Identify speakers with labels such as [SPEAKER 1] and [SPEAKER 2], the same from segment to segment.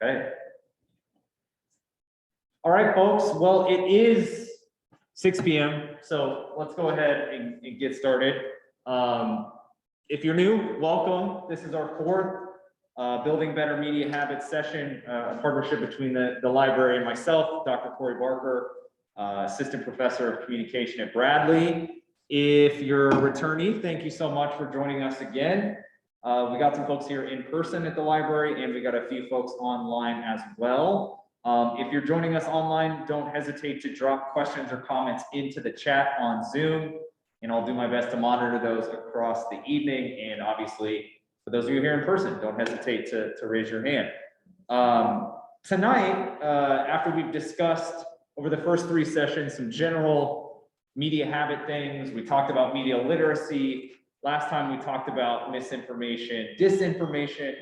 [SPEAKER 1] Okay. All right, folks. Well, it is 6 p.m. So let's go ahead and get started. If you're new, welcome. This is our fourth Building Better Media Habits session, a partnership between the library and myself, Dr. Cory Barker, Assistant Professor of Communication at Bradley. If you're a returnee, thank you so much for joining us again. We got some folks here in person at the library, and we got a few folks online as well. If you're joining us online, don't hesitate to drop questions or comments into the chat on Zoom, and I'll do my best to monitor those across the evening. And obviously, for those of you here in person, don't hesitate to raise your hand. Tonight, after we've discussed over the first three sessions some general media habit things, we talked about media literacy. Last time we talked about misinformation, disinformation.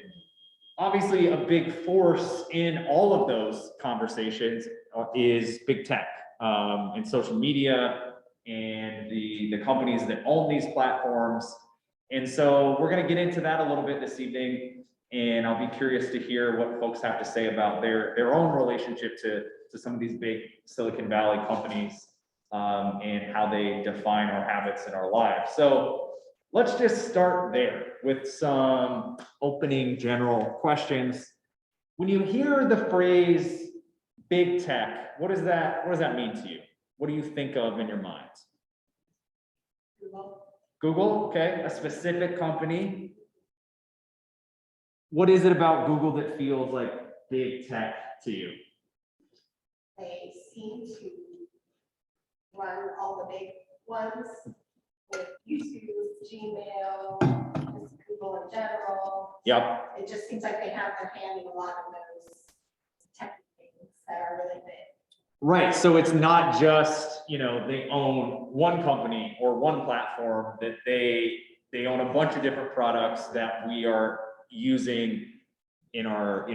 [SPEAKER 1] Obviously, a big force in all of those conversations is big tech and social media and the companies that own these platforms. And so we're going to get into that a little bit this evening, and I'll be curious to hear what folks have to say about their own relationship to some of these big Silicon Valley companies and how they define our habits in our lives. So let's just start there with some opening general questions. When you hear the phrase big tech, what does that mean to you? What do you think of in your mind? Google, okay, a specific company. What is it about Google that feels like big tech to you?
[SPEAKER 2] They seem to run all the big ones with YouTube, Gmail, Google in general.
[SPEAKER 1] Yep.
[SPEAKER 2] It just seems like they have their hand in a lot of those tech things that are really big.
[SPEAKER 1] Right, so it's not just, they own one company or one platform, that they own a bunch of different products that we are using in our,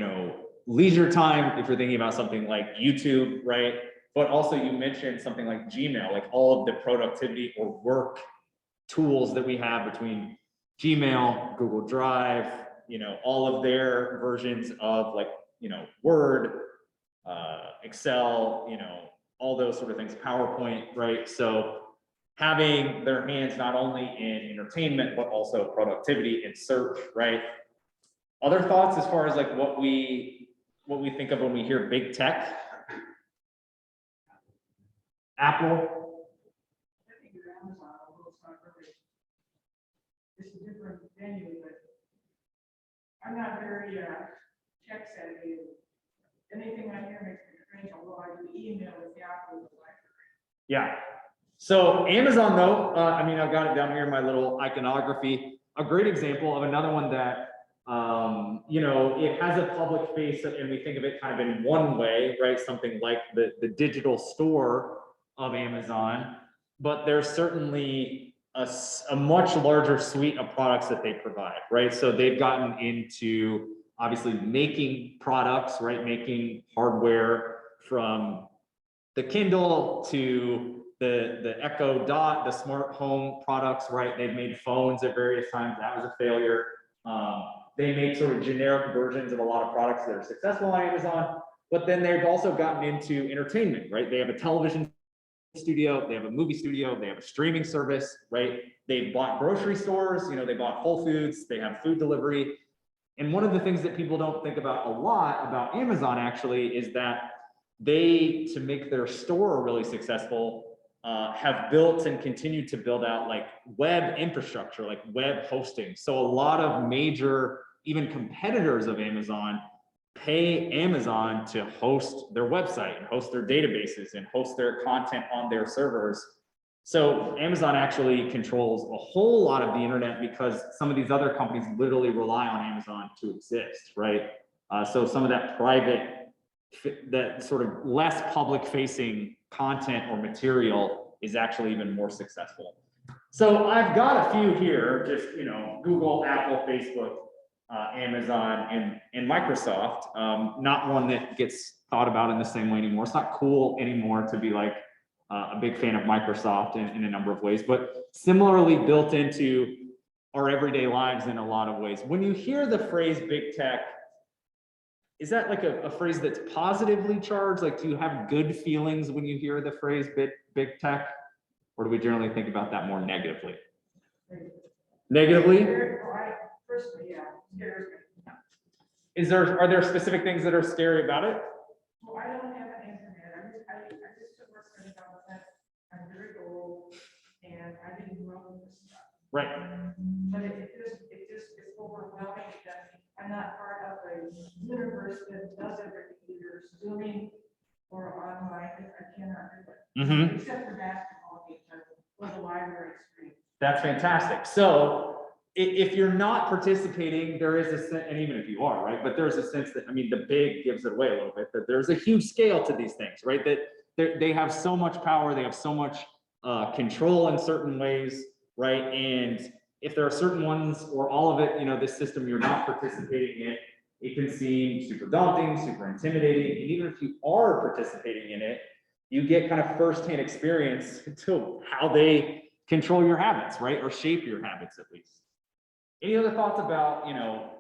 [SPEAKER 1] leisure time, if you're thinking about something like YouTube, right? But also you mentioned something like Gmail, like all of the productivity or work tools that we have between Gmail, Google Drive, all of their versions of Word, Excel, all those sort of things, PowerPoint, right? So having their hands not only in entertainment, but also productivity and search, right? Other thoughts as far as what we think of when we hear big tech? Apple?
[SPEAKER 3] It's a different venue, but I'm not very tech savvy. Anything I hear makes me cringe, although I do email with the Apple library.
[SPEAKER 1] Yeah. So Amazon, though, I've got it down here in my little iconography. A great example of another one that, it has a public face, and we think of it kind of in one way, right? Something like the digital store of Amazon, but there's certainly a much larger suite of products that they provide, right? So they've gotten into obviously making products, right? Making hardware from the Kindle to the Echo Dot, the smart home products, right? They've made phones at various times. That was a failure. They make sort of generic versions of a lot of products that are successful on Amazon, but then they've also gotten into entertainment, right? They have a television studio, they have a movie studio, they have a streaming service, right? They bought grocery stores, they bought Whole Foods, they have food delivery. And one of the things that people don't think about a lot about Amazon actually is that they, to make their store really successful, have built and continue to build out web infrastructure, like web hosting. So a lot of major, even competitors of Amazon, pay Amazon to host their website and host their databases and host their content on their servers. So Amazon actually controls a whole lot of the internet because some of these other companies literally rely on Amazon to exist, right? So some of that private, that sort of less public facing content or material is actually even more successful. So I've got a few here, just, Google, Apple, Facebook, Amazon, and Microsoft. Not one that gets thought about in the same way anymore. It's not cool anymore to be a big fan of Microsoft in a number of ways, but similarly built into our everyday lives in a lot of ways. When you hear the phrase big tech, is that like a phrase that's positively charged? Like, do you have good feelings when you hear the phrase big tech? Or do we generally think about that more negatively? Negatively?
[SPEAKER 3] Personally, yeah, scares me.
[SPEAKER 1] Are there specific things that are scary about it?
[SPEAKER 3] Well, I don't have an internet. I just took work for development. I'm very old and I didn't know this stuff.
[SPEAKER 1] Right.
[SPEAKER 3] But it just is overwhelming that I'm not part of a universe that does everything, either Zooming or online. I cannot do it.
[SPEAKER 1] Mm-hmm.
[SPEAKER 3] Except for basketball because or the library screen.
[SPEAKER 1] That's fantastic. So if you're not participating, there is a sense, and even if you are, right, but there's a sense that, I mean, the big gives it away a little bit, that there's a huge scale to these things, right? That they have so much power, they have so much control in certain ways, right? And if there are certain ones or all of it, you know, this system you're not participating in, it can seem super daunting, super intimidating. And even if you are participating in it, you get kind of firsthand experience to how they control your habits, right? Or shape your habits at least. Any other thoughts about, you know,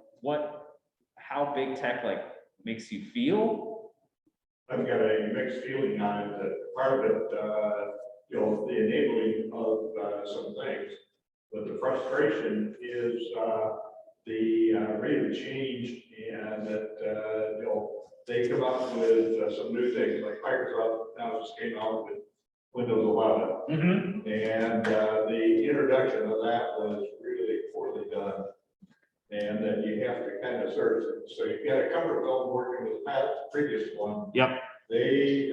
[SPEAKER 1] how big tech like makes you feel?
[SPEAKER 4] I've got a mixed feeling on it. That part of it, you know, the enabling of some things, but the frustration is the rate of change, and that you know, they come up with some new things, like Microsoft now just came out with Windows 11,
[SPEAKER 1] Mm-hmm.
[SPEAKER 4] and the introduction of that was really poorly done, and then you have to kind of search it. So you got a comfort zone working with the previous one.
[SPEAKER 1] Yep.
[SPEAKER 4] They,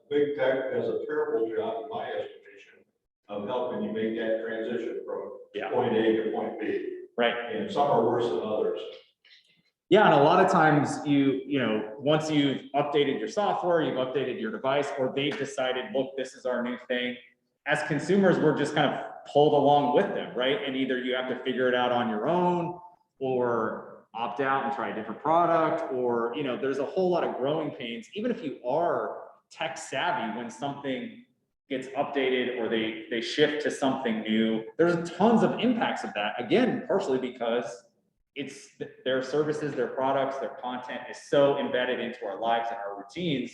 [SPEAKER 4] big tech does a terrible job, in my estimation, of helping you make that transition from point A to point B.
[SPEAKER 1] Right.
[SPEAKER 4] And some are worse than others.
[SPEAKER 1] Yeah, and a lot of times you know, once you've updated your software, you've updated your device, or they've decided, look, this is our new thing. As consumers, we're just kind of pulled along with them, right? And either you have to figure it out on your own, or opt out and try a different product, or, you know, there's a whole lot of growing pains. Even if you are tech savvy, when something gets updated or they shift to something new, there's tons of impacts of that. Again, partially because it's their services, their products, their content is so embedded into our lives and our routines.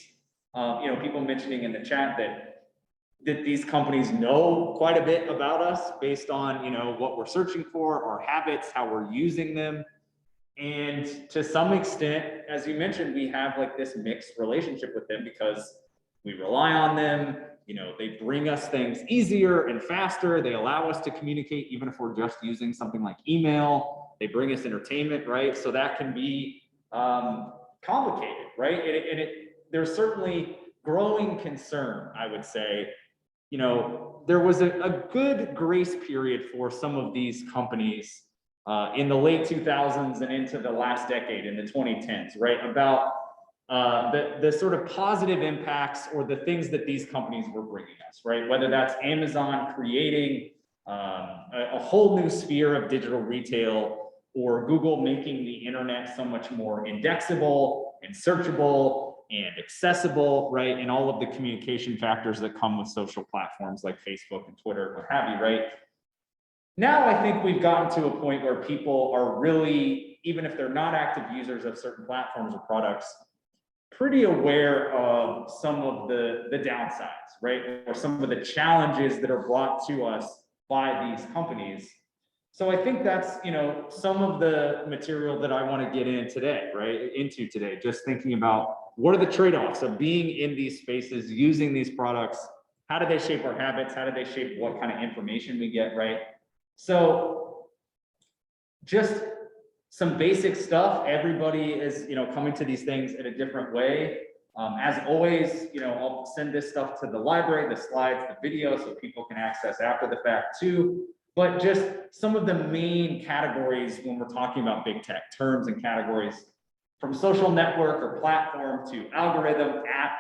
[SPEAKER 1] You know, people mentioning in the chat that these companies know quite a bit about us based on, you know, what we're searching for, our habits, how we're using them. And to some extent, as you mentioned, we have like this mixed relationship with them because we rely on them. You know, they bring us things easier and faster. They allow us to communicate, even if we're just using something like email. They bring us entertainment, right? So that can be complicated, right? There's certainly growing concern, I would say. You know, there was a good grace period for some of these companies in the late 2000s and into the last decade, in the 2010s, right? About the sort of positive impacts or the things that these companies were bringing us, right? Whether that's Amazon creating a whole new sphere of digital retail, or Google making the internet so much more indexable and searchable and accessible, right? And all of the communication factors that come with social platforms like Facebook and Twitter, what have you, right? Now I think we've gotten to a point where people are really, even if they're not active users of certain platforms or products, pretty aware of some of the downsides, right? Or some of the challenges that are brought to us by these companies. So I think that's, you know, some of the material that I want to get into today, just thinking about what are the trade-offs of being in these spaces, using these products, how do they shape our habits, how do they shape what kind of information we get, right? So just some basic stuff. Everybody is, you know, coming to these things in a different way. As always, you know, I'll send this stuff to the library, the slides, the video, so people can access after the fact too. But just some of the main categories when we're talking about big tech, terms and categories, from social network or platform to algorithm, app,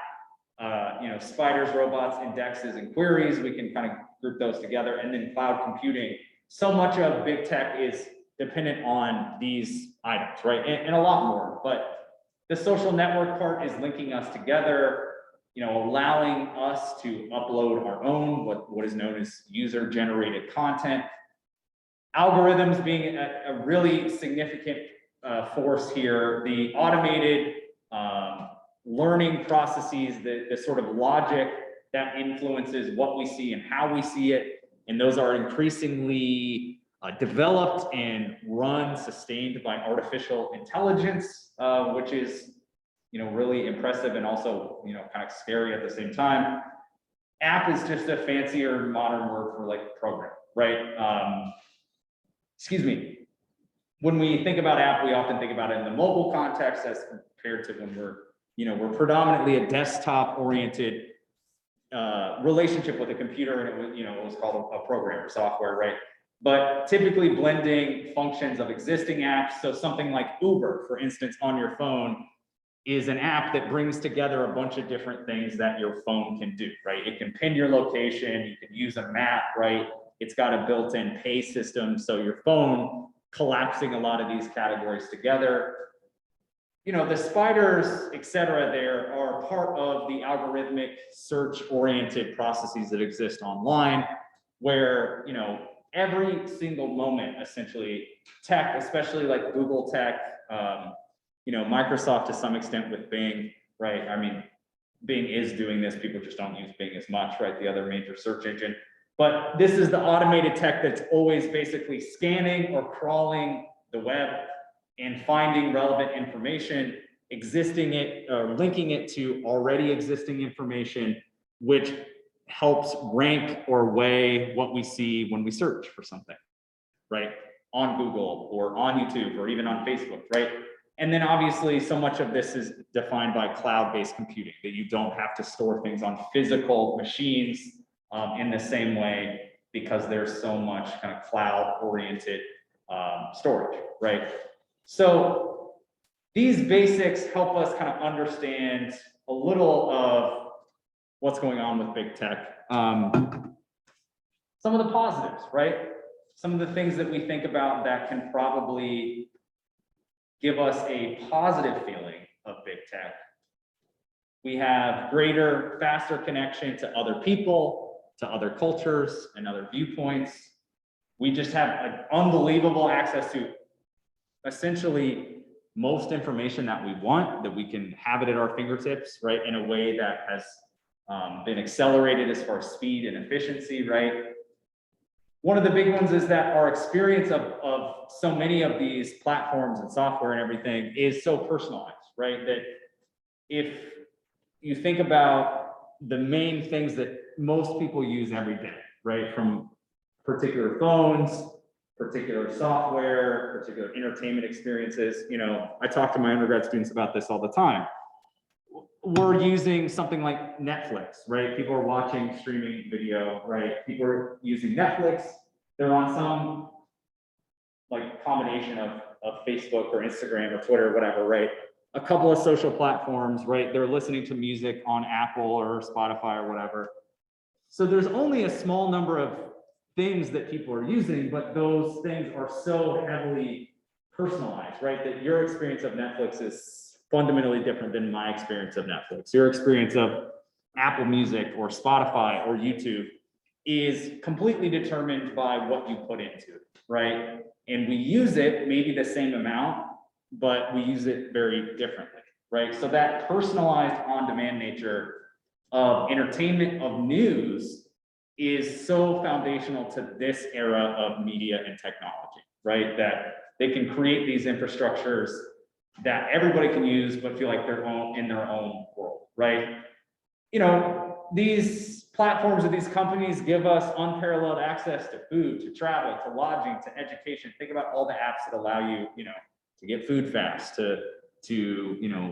[SPEAKER 1] you know, spiders, robots, indexes, and queries. We can kind of group those together. And then cloud computing. So much of big tech is dependent on these items, right? And a lot more. But the social network part is linking us together, you know, allowing us to upload our own, what is known as user-generated content. Algorithms being a really significant force here, the automated learning processes, the sort of logic that influences what we see and how we see it. And those are increasingly developed and run, sustained by artificial intelligence, which is, really impressive and also, kind of scary at the same time. App is just a fancier modern word for like program, right? Excuse me. When we think about app, we often think about it in the mobile context as compared to when we're predominantly a desktop-oriented relationship with a computer, and it was called a program or software, right? But typically blending functions of existing apps. So something like Uber, for instance, on your phone is an app that brings together a bunch of different things that your phone can do, right? It can pin your location, you can use a map, right? It's got a built-in pay system, so your phone collapsing a lot of these categories together. The spiders, et cetera, there are part of the algorithmic search-oriented processes that exist online, where, every single moment, essentially, tech, especially like Google tech, Microsoft to some extent with Bing, right? I mean, Bing is doing this, people just don't use Bing as much, right? The other major search engine. But this is the automated tech that's always basically scanning or crawling the web and finding relevant information, linking it to already existing information, which helps rank or weigh what we see when we search for something, right? On Google or on YouTube or even on Facebook, right? And then obviously so much of this is defined by cloud-based computing, that you don't have to store things on physical machines in the same way, because there's so much kind of cloud-oriented storage, right? So these basics help us kind of understand a little of what's going on with big tech. Some of the positives, right? Some of the things that we think about that can probably give us a positive feeling of big tech. We have greater, faster connection to other people, to other cultures and other viewpoints. We just have an unbelievable access to essentially most information that we want, that we can have it at our fingertips, right? In a way that has been accelerated as far as speed and efficiency, right? One of the big ones is that our experience of so many of these platforms and software and everything is so personalized, right? That if you think about the main things that most people use every day, right? From particular phones, particular software, particular entertainment experiences. I talk to my undergrad students about this all the time. We're using something like Netflix, right? People are watching streaming video, right? People are using Netflix. They're on some like combination of Facebook or Instagram or Twitter or whatever, right? A couple of social platforms, right? They're listening to music on Apple or Spotify or whatever. So there's only a small number of things that people are using, but those things are so heavily personalized, right? That your experience of Netflix is fundamentally different than my experience of Netflix. Your experience of Apple Music or Spotify or YouTube is completely determined by what you put into it, right? And we use it maybe the same amount, but we use it very differently, right? So that personalized on-demand nature of entertainment, of news, is so foundational to this era of media and technology, right? That they can create these infrastructures that everybody can use, but feel like they're in their own world, right? These platforms of these companies give us unparalleled access to food, to travel, to lodging, to education. Think about all the apps that allow you, to get food fast, to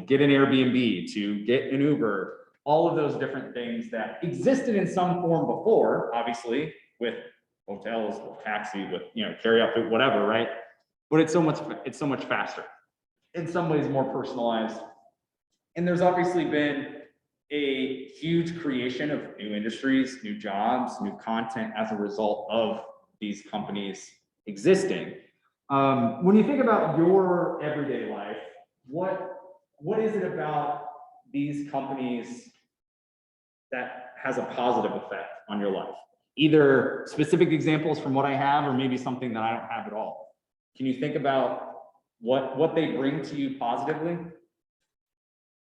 [SPEAKER 1] get an Airbnb, to get an Uber, all of those different things that existed in some form before, obviously, with hotels, with taxi, with carry out food, whatever, right? But it's so much faster. In some ways more personalized. And there's obviously been a huge creation of new industries, new jobs, new content as a result of these companies existing. When you think about your everyday life, what is it about these companies that has a positive effect on your life? Either specific examples from what I have, or maybe something that I don't have at all. Can you think about what they bring to you positively?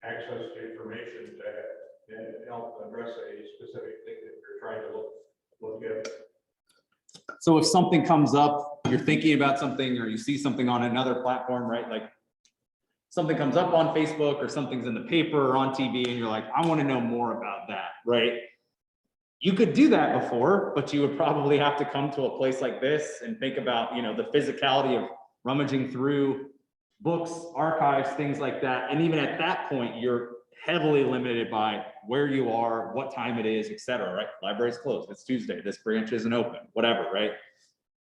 [SPEAKER 4] Access to information to help address a specific thing that you're trying to look at.
[SPEAKER 1] So if something comes up, you're thinking about something, or you see something on another platform, right? Like something comes up on Facebook, or something's in the paper or on TV, and you're like, I want to know more about that, right? You could do that before, but you would probably have to come to a place like this and think about, the physicality of rummaging through books, archives, things like that. And even at that point, you're heavily limited by where you are, what time it is, et cetera, right? Library's closed, it's Tuesday, this branch isn't open, whatever, right?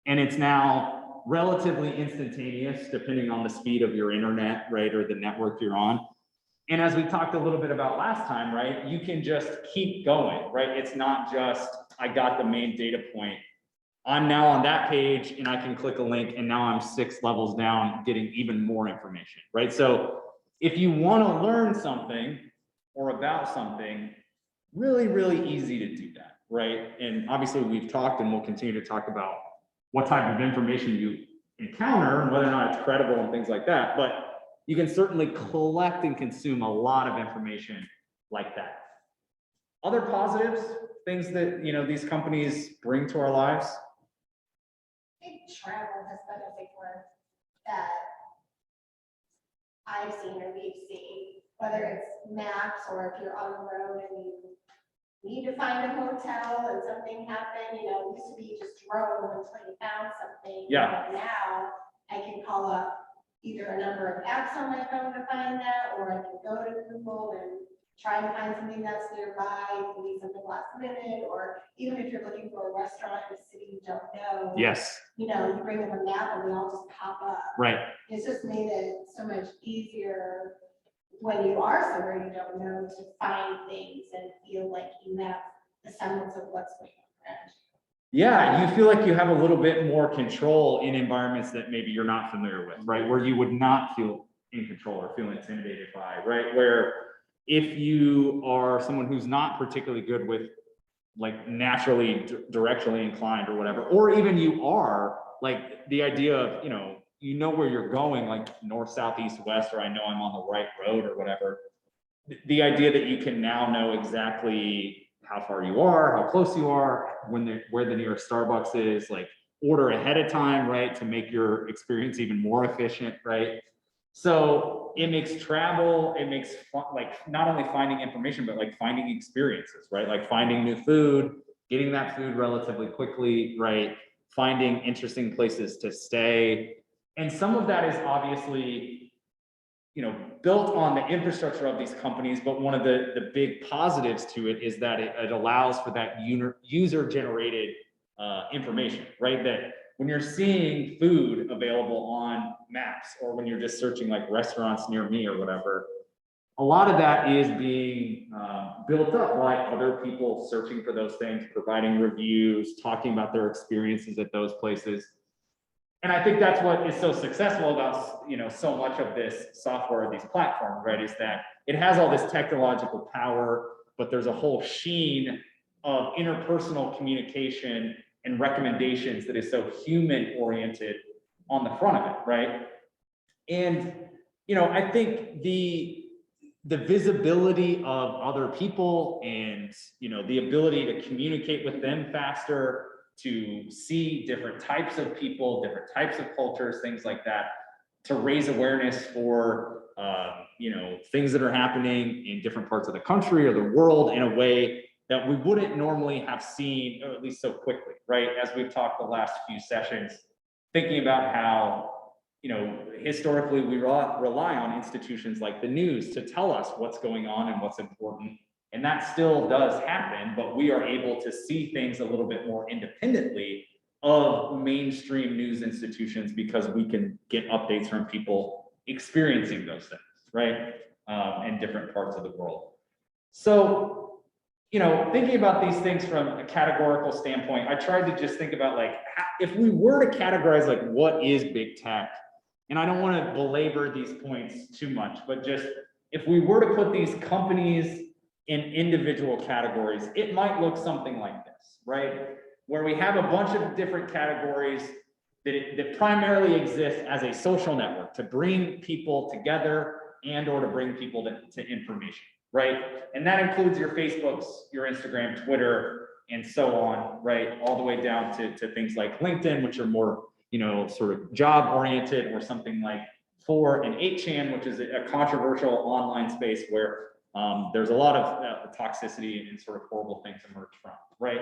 [SPEAKER 1] And it's now relatively instantaneous, depending on the speed of your internet, right, or the network you're on. And as we talked a little bit about last time, right, you can just keep going, right? It's not just, I got the main data point, I'm now on that page and I can click a link and now I'm 6 levels down getting even more information, right? So if you want to learn something or about something, really, really easy to do that, right? And obviously we've talked and we'll continue to talk about what type of information you encounter and whether or not it's credible and things like that. But you can certainly collect and consume a lot of information like that. Other positives, things that, these companies bring to our lives.
[SPEAKER 2] I think travel has been a big one that I've seen or we've seen, whether it's maps or if you're on the road and you need to find a hotel and something happened, it used to be just drove until you found something.
[SPEAKER 1] Yeah.
[SPEAKER 2] But now I can call up either a number of apps on my phone to find that, or I can go to Google and try and find something that's nearby. It can be something last minute, or even if you're looking for a restaurant in a city you don't know.
[SPEAKER 1] Yes.
[SPEAKER 2] You bring them a map and they all just pop up.
[SPEAKER 1] Right.
[SPEAKER 2] It's just made it so much easier when you are somewhere you don't know to find things and feel like you have the semblance of what's going on around you.
[SPEAKER 1] Yeah, you feel like you have a little bit more control in environments that maybe you're not familiar with, right? Where you would not feel in control or feel intimidated by, right? Where if you are someone who's not particularly good with like naturally directionally inclined or whatever, or even you are, like the idea of, you know where you're going, like north, south, east, west, or I know I'm on the right road or whatever. The idea that you can now know exactly how far you are, how close you are, where the nearest Starbucks is, like order ahead of time, right? To make your experience even more efficient, right? So it makes travel, it makes fun, like not only finding information, but like finding experiences, right? Like finding new food, getting that food relatively quickly, right? Finding interesting places to stay. And some of that is obviously, built on the infrastructure of these companies, but one of the big positives to it is that it allows for that user-generated information, right? That when you're seeing food available on maps, or when you're just searching like restaurants near me or whatever, a lot of that is being built up by other people searching for those things, providing reviews, talking about their experiences at those places. And I think that's what is so successful about, so much of this software, these platforms, right? Is that it has all this technological power, but there's a whole sheen of interpersonal communication and recommendations that is so human oriented on the front of it, right? And, I think the visibility of other people and, the ability to communicate with them faster, to see different types of people, different types of cultures, things like that, to raise awareness for, things that are happening in different parts of the country or the world in a way that we wouldn't normally have seen, or at least so quickly, right? As we've talked the last few sessions, thinking about how, historically we rely on institutions like the news to tell us what's going on and what's important. And that still does happen, but we are able to see things a little bit more independently of mainstream news institutions because we can get updates from people experiencing those things, right? In different parts of the world. So, thinking about these things from a categorical standpoint, I tried to just think about like, if we were to categorize like what is big tech, and I don't want to belabor these points too much, but just if we were to put these companies in individual categories, it might look something like this, right? Where we have a bunch of different categories that primarily exists as a social network to bring people together and or to bring people to information, right? And that includes your Facebooks, your Instagram, Twitter, and so on, right? All the way down to things like LinkedIn, which are more, you know, sort of job oriented, or something like 4 and 8chan, which is a controversial online space where there's a lot of toxicity and sort of horrible things emerge from, right?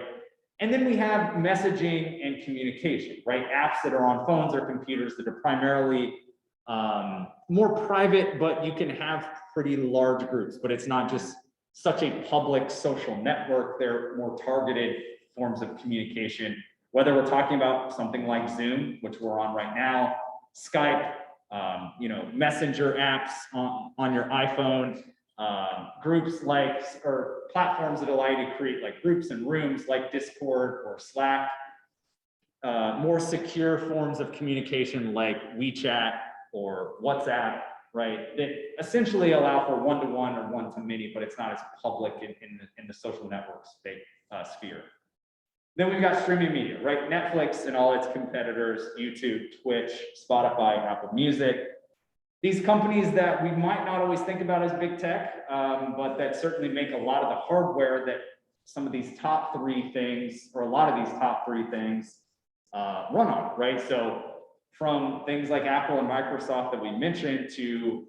[SPEAKER 1] And then we have messaging and communication, right? Apps that are on phones or computers that are primarily more private, but you can have pretty large groups, but it's not just such a public social network. They're more targeted forms of communication, whether we're talking about something like Zoom, which we're on right now, Skype, you know, messenger apps on your iPhone, groups like, or platforms that allow you to create like groups and rooms like Discord or Slack, more secure forms of communication like WeChat or WhatsApp, right? That essentially allow for one-to-one or one-to-many, but it's not as public in the social network sphere. Then we've got streaming media, right? Netflix and all its competitors, YouTube, Twitch, Spotify, Apple Music. These companies that we might not always think about as big tech, but that certainly make a lot of the hardware that some of these top 3 things, or a lot of these top 3 things, run on, right? So from things like Apple and Microsoft that we mentioned to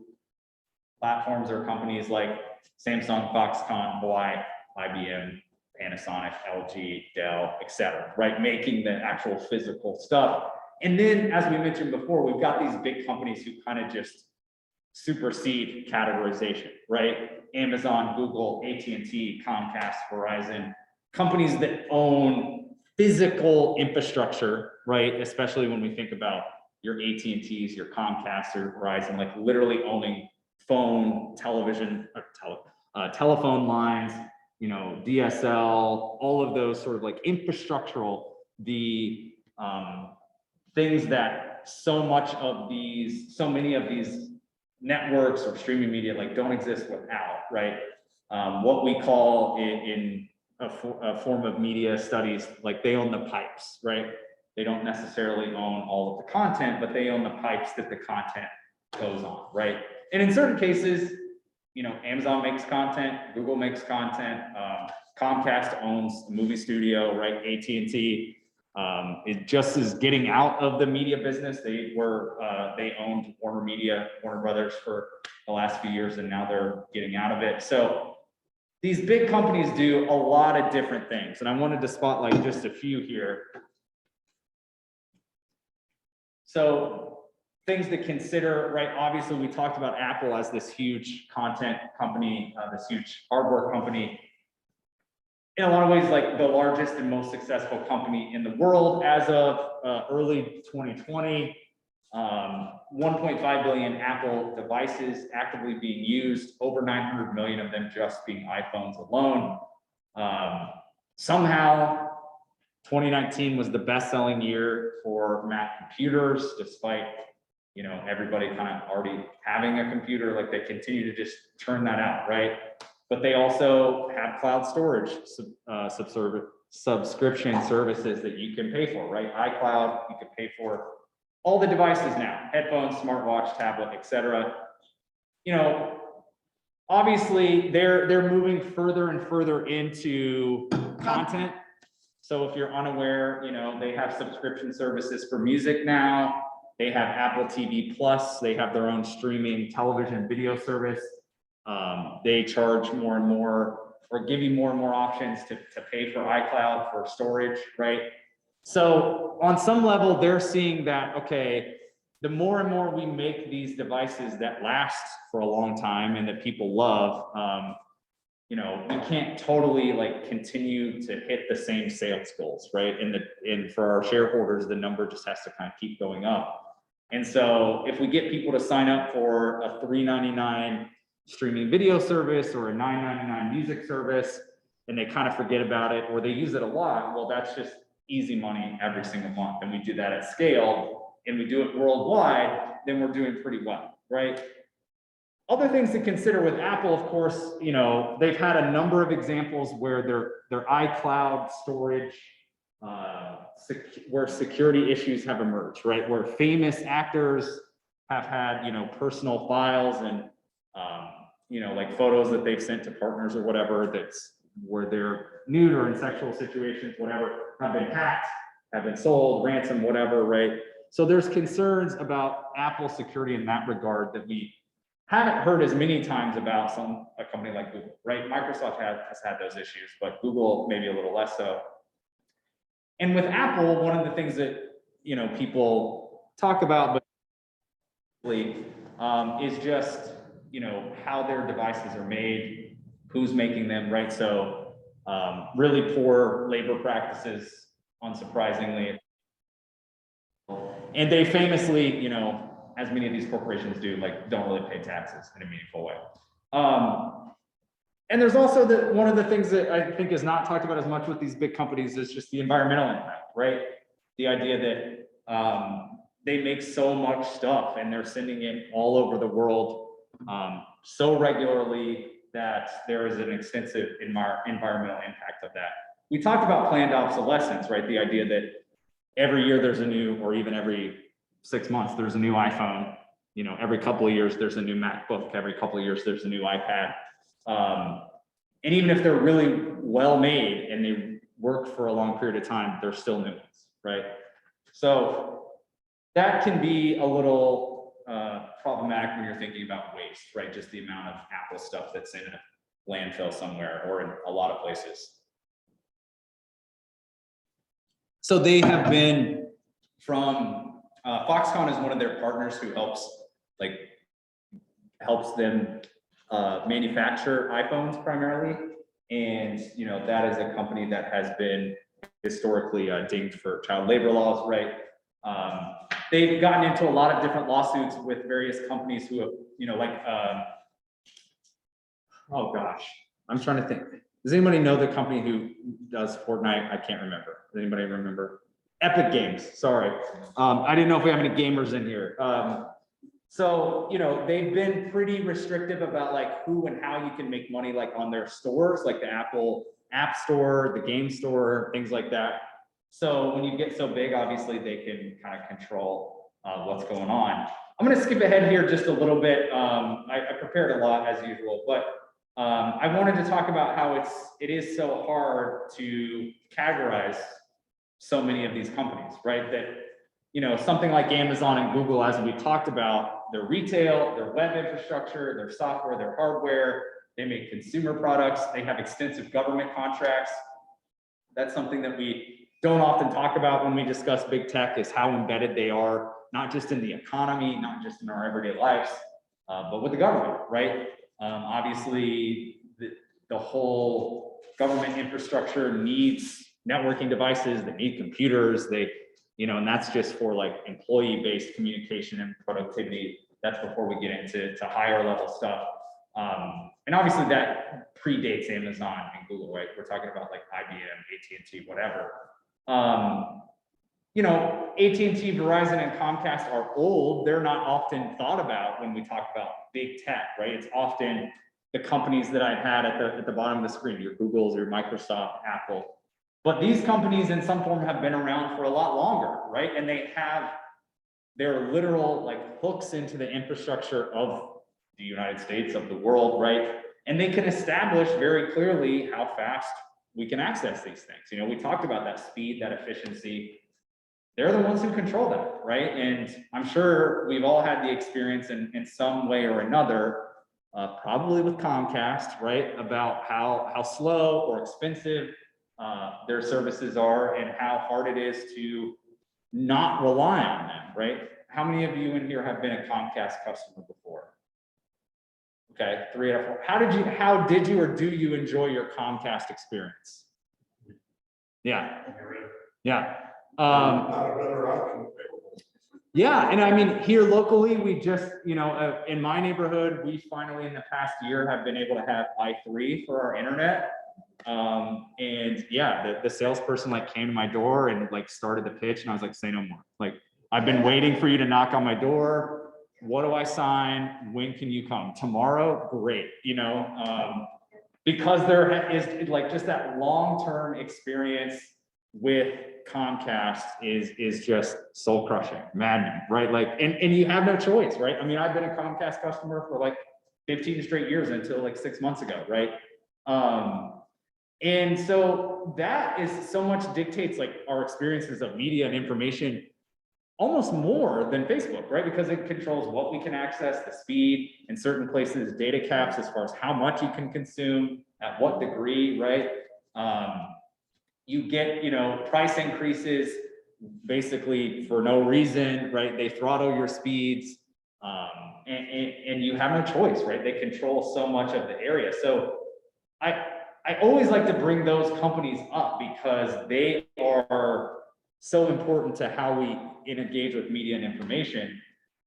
[SPEAKER 1] platforms or companies like Samsung, Foxconn, Huawei, IBM, Panasonic, LG, Dell, etc., right? Making the actual physical stuff. And then, as we mentioned before, we've got these big companies who kind of just supersede categorization, right? Amazon, Google, AT&T, Comcast, Verizon, companies that own physical infrastructure, right? Especially when we think about your AT&Ts, your Comcast, or Verizon, like literally owning phone, television, telephone lines, you know, DSL, all of those sort of like infrastructural, the things that so many of these networks or streaming media like don't exist without, right? What we call in a form of media studies, like they own the pipes, right? They don't necessarily own all of the content, but they own the pipes that the content goes on, right? And in certain cases, you know, Amazon makes content, Google makes content, Comcast owns the movie studio, right? AT&T it just is getting out of the media business. They owned Warner Brothers for the last few years, and now they're getting out of it. So these big companies do a lot of different things, and I wanted to spotlight just a few here. So things to consider, right? Obviously, we talked about Apple as this huge content company, this huge hardware company. In a lot of ways, like the largest and most successful company in the world as of early 2020. 1.5 billion Apple devices actively being used, over 900 million of them just being iPhones alone. Somehow, 2019 was the best-selling year for Mac computers, despite, you know, everybody kind of already having a computer. Like they continue to just turn that out, right? But they also have cloud storage subscription services that you can pay for, right? iCloud, you can pay for all the devices now, headphones, smartwatch, tablet, etc. You know, obviously they're moving further and further into content. So if you're unaware, you know, they have subscription services for music now. They have Apple TV Plus. They have their own streaming television video service. They charge more and more, or give you more and more options to pay for iCloud for storage, right? So on some level, they're seeing that, okay, the more and more we make these devices that last for a long time and that people love, you know, we can't totally like continue to hit the same sales goals, right? And for our shareholders, the number just has to kind of keep going up. And so if we get people to sign up for a $3.99 streaming video service or a $9.99 music service, and they kind of forget about it, or they use it a lot, well, that's just easy money every single month. And we do that at scale, and we do it worldwide, then we're doing pretty well, right? Other things to consider with Apple, of course, you know, they've had a number of examples where their iCloud storage where security issues have emerged, right? Where famous actors have had, personal files and, like photos that they've sent to partners or whatever, that's where they're nude or in sexual situations, whatever, have been hacked, have been sold, ransom, whatever, right? So there's concerns about Apple security in that regard that we haven't heard as many times about a company like Google, right? Microsoft has had those issues, but Google maybe a little less so. And with Apple, one of the things that, people talk about, but is just, how their devices are made, who's making them, right? So really poor labor practices, unsurprisingly. And they famously, as many of these corporations do, like don't really pay taxes in a meaningful way. And there's also one of the things that I think is not talked about as much with these big companies is just the environmental impact, right? The idea that they make so much stuff and they're sending it all over the world so regularly that there is an extensive environmental impact of that. We talked about planned obsolescence, right? The idea that every year there's a new, or even every 6 months, there's a new iPhone. Every couple of years, there's a new MacBook. Every couple of years, there's a new iPad. And even if they're really well made and they work for a long period of time, they're still new ones, right? So that can be a little problematic when you're thinking about waste, right? Just the amount of Apple stuff that's in a landfill somewhere or in a lot of places. So they have been from, Foxconn is one of their partners who helps them manufacture iPhones primarily. And, that is a company that has been historically dinged for child labor laws, right? They've gotten into a lot of different lawsuits with various companies who have, oh gosh, I'm trying to think. Does anybody know the company who does Fortnite? I can't remember. Does anybody remember? Epic Games, sorry. I didn't know if we have any gamers in here. So, they've been pretty restrictive about like who and how you can make money like on their stores, like the Apple App Store, the Game Store, things like that. So when you get so big, obviously they can kind of control what's going on. I'm going to skip ahead here just a little bit. I prepared a lot as usual, but I wanted to talk about how it is so hard to categorize so many of these companies, right? That, something like Amazon and Google, as we talked about, their retail, their web infrastructure, their software, their hardware, they make consumer products, they have extensive government contracts. That's something that we don't often talk about when we discuss big tech, is how embedded they are, not just in the economy, not just in our everyday lives, but with the government, right? Obviously, the whole government infrastructure needs networking devices, they need computers, and that's just for like employee-based communication and productivity. That's before we get into higher level stuff. And obviously that predates Amazon and Google, right? We're talking about like IBM, AT&T, whatever. AT&T, Verizon, and Comcast are old. They're not often thought about when we talk about big tech, right? It's often the companies that I've had at the bottom of the screen, your Googles, your Microsoft, Apple. But these companies in some form have been around for a lot longer, right? And they have their literal like hooks into the infrastructure of the United States, of the world, right? And they can establish very clearly how fast we can access these things. We talked about that speed, that efficiency. They're the ones who control that, right? And I'm sure we've all had the experience in some way or another, probably with Comcast, right? About how slow or expensive their services are and how hard it is to not rely on them, right? How many of you in here have been a Comcast customer before? Okay, 3 out of 4. How did you or do you enjoy your Comcast experience? Yeah.
[SPEAKER 4] Not a better option.
[SPEAKER 1] Yeah, and I mean, here locally, we just, in my neighborhood, we finally in the past year have been able to have i3 for our internet. And yeah, the salesperson like came to my door and like started the pitch, and I was like, say no more. Like, I've been waiting for you to knock on my door. What do I sign? When can you come? Tomorrow? Great. Because there is like just that long-term experience with Comcast is just soul crushing, maddening, right? Like, and you have no choice, right? I mean, I've been a Comcast customer for like 15 straight years until like 6 months ago, right? And so that is so much dictates like our experiences of media and information almost more than Facebook, right? Because it controls what we can access, the speed, in certain places, data caps as far as how much you can consume, at what degree, right? You get, price increases basically for no reason, right? They throttle your speeds, and you have no choice, right? They control so much of the area. So I always like to bring those companies up because they are so important to how we engage with media and information.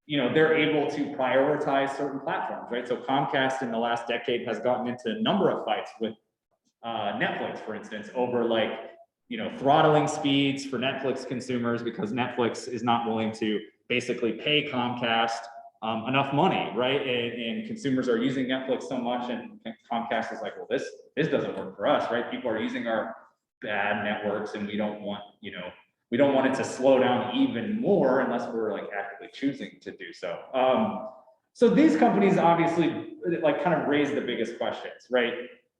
[SPEAKER 1] They're able to prioritize certain platforms, right? So Comcast in the last decade has gotten into a number of fights with Netflix, for instance, over like, throttling speeds for Netflix consumers because Netflix is not willing to basically pay Comcast enough money, right? And consumers are using Netflix so much, and Comcast is like, well, this doesn't work for us, right? People are using our bad networks, and we don't want, we don't want it to slow down even more unless we're like actively choosing to do so. So these companies obviously like kind of raise the biggest questions, right?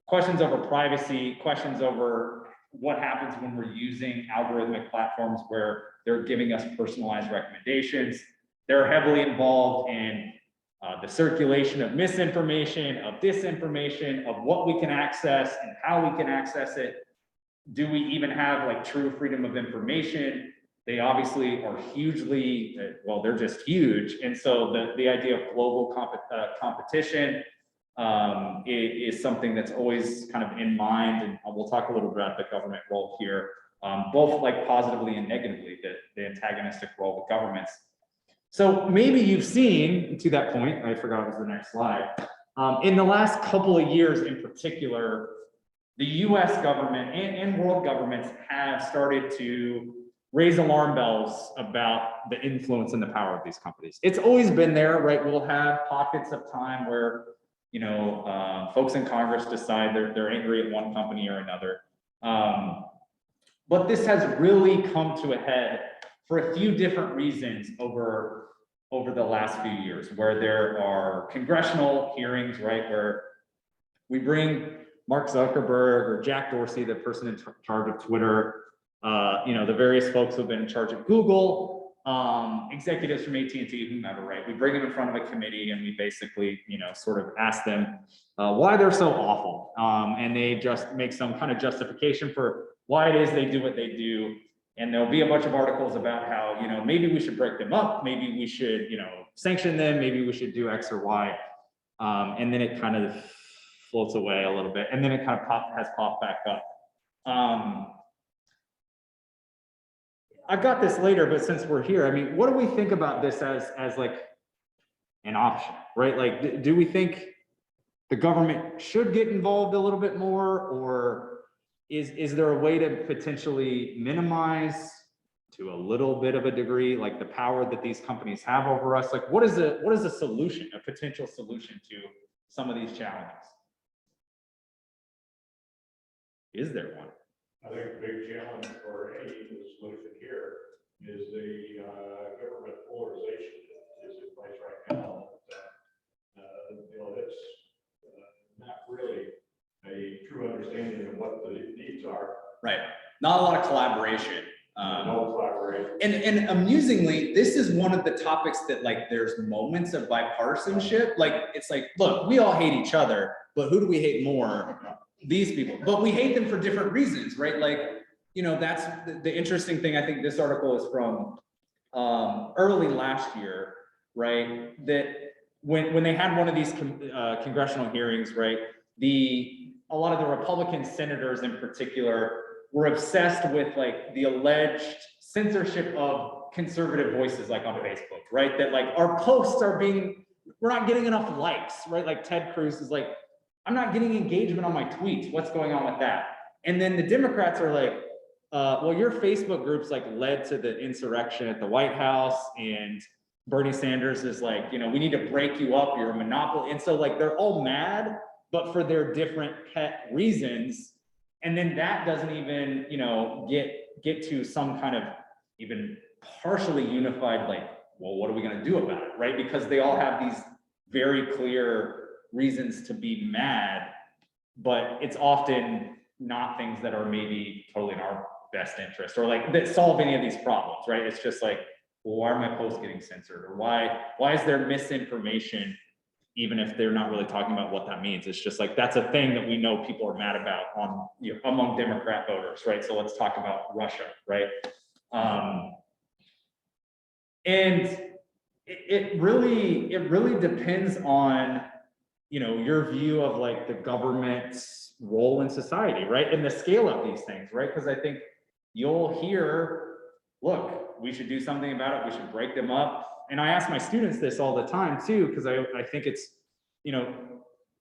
[SPEAKER 1] Questions over privacy, questions over what happens when we're using algorithmic platforms where they're giving us personalized recommendations. They're heavily involved in the circulation of misinformation, of disinformation, of what we can access and how we can access it. Do we even have like true freedom of information? They obviously are hugely, well, they're just huge. And so the idea of global competition is something that's always kind of in mind. And we'll talk a little bit about the government role here, both like positively and negatively, the antagonistic role of governments. So maybe you've seen, to that point, I forgot it was the next slide, in the last couple of years in particular, the US government and world governments have started to raise alarm bells about the influence and the power of these companies. It's always been there, right? We'll have pockets of time where, folks in Congress decide they're angry at one company or another. But this has really come to a head for a few different reasons over the last few years, where there are congressional hearings, right, where we bring Mark Zuckerberg or Jack Dorsey, the person in charge of Twitter, the various folks who've been in charge of Google, executives from AT&T, whomever, right? We bring them in front of a committee and we basically, sort of ask them why they're so awful. And they just make some kind of justification for why it is they do what they do. And there'll be a bunch of articles about how, maybe we should break them up, maybe we should, sanction them, maybe we should do X or Y. And then it kind of floats away a little bit, and then it kind of has popped back up. I've got this later, but since we're here, I mean, what do we think about this as like an option, right? Like, do we think the government should get involved a little bit more, or is there a way to potentially minimize to a little bit of a degree, like the power that these companies have over us? Like, what is a solution, a potential solution to some of these challenges? Is there one?
[SPEAKER 4] I think the big challenge for any solution here is the government polarization that is in place right now. That's not really a true understanding of what the needs are.
[SPEAKER 1] Right. Not a lot of collaboration.
[SPEAKER 4] No collaboration.
[SPEAKER 1] And amusingly, this is one of the topics that like there's moments of bipartisanship. Like it's like, look, we all hate each other, but who do we hate more? These people. But we hate them for different reasons, right? Like, that's the interesting thing. I think this article is from early last year, right? That when they had one of these congressional hearings, right? A lot of the Republican senators in particular were obsessed with like the alleged censorship of conservative voices, like on Facebook, right? That like our posts we're not getting enough likes, right? Like Ted Cruz is like, I'm not getting engagement on my tweets. What's going on with that? And then the Democrats are like, well, your Facebook groups like led to the insurrection at the White House, and Bernie Sanders is like, we need to break you up. You're a monopoly. And so like, they're all mad, but for their different pet reasons. And then that doesn't even, you know, get to some kind of even partially unified, like, well, what are we going to do about it, right? Because they all have these very clear reasons to be mad, but it's often not things that are maybe totally in our best interest or like that solve any of these problems, right? It's just like, well, why are my posts getting censored, or why is there misinformation, even if they're not really talking about what that means? It's just like, that's a thing that we know people are mad about on, you know, among Democrat voters, right? So let's talk about Russia, right? And it really depends on, you know, your view of like the government's role in society, right? And the scale of these things, right? Because I think you'll hear, look, we should do something about it. We should break them up. And I ask my students this all the time too, because I think it's, you know,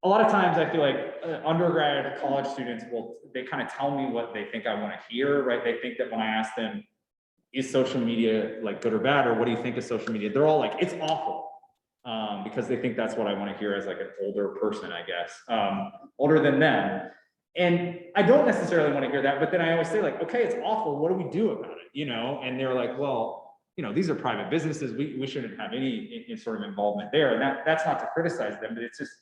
[SPEAKER 1] a lot of times I feel like undergrad college students they kind of tell me what they think I want to hear, right? They think that when I ask them, is social media like good or bad, or what do you think of social media? They're all like, it's awful, because they think that's what I want to hear as like an older person, I guess, older than them. And I don't necessarily want to hear that, but then I always say like, okay, it's awful. What do we do about it? You know, and they're like, well, you know, these are private businesses. We shouldn't have any sort of involvement there. And that's not to criticize them, but it's just,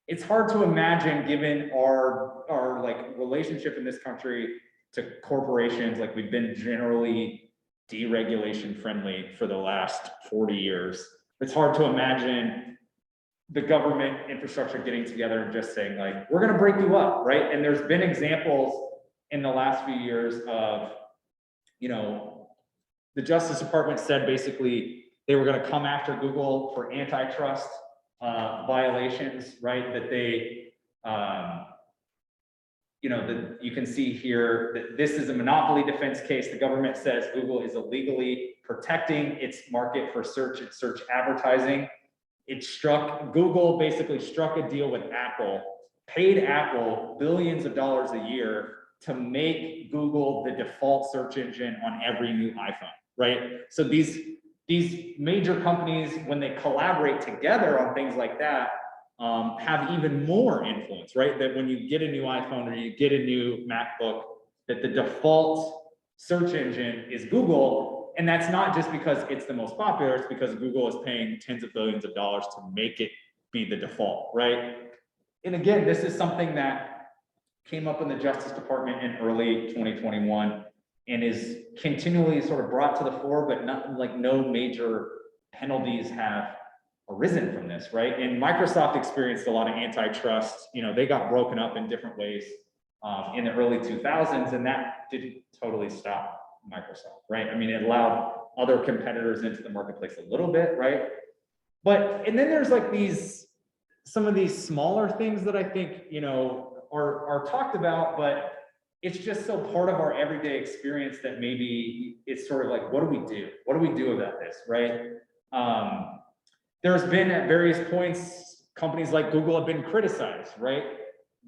[SPEAKER 1] it's hard to imagine, given our like relationship in this country to corporations. Like, we've been generally deregulation friendly for the last 40 years. It's hard to imagine the government infrastructure getting together and just saying like, we're going to break you up, right? And there's been examples in the last few years of, you know, the Justice Department said basically they were going to come after Google for antitrust violations, right? That they, you know, that you can see here that this is a monopoly defense case. The government says Google is illegally protecting its market for search and search advertising. Google basically struck a deal with Apple, paid Apple billions of dollars a year to make Google the default search engine on every new iPhone, right? So these major companies, when they collaborate together on things like that, have even more influence, right? That when you get a new iPhone or you get a new MacBook, that the default search engine is Google. And that's not just because it's the most popular, it's because Google is paying tens of billions of dollars to make it be the default, right? And again, this is something that came up in the Justice Department in early 2021 and is continually sort of brought to the fore, but not like no major penalties have arisen from this, right? And Microsoft experienced a lot of antitrust. You know, they got broken up in different ways in the early 2000s, and that didn't totally stop Microsoft, right? I mean, it allowed other competitors into the marketplace a little bit, right? And then there's like some of these smaller things that I think, you know, are talked about, but it's just so part of our everyday experience that maybe it's sort of like, what do we do? What do we do about this, right? There's been at various points, companies like Google have been criticized, right?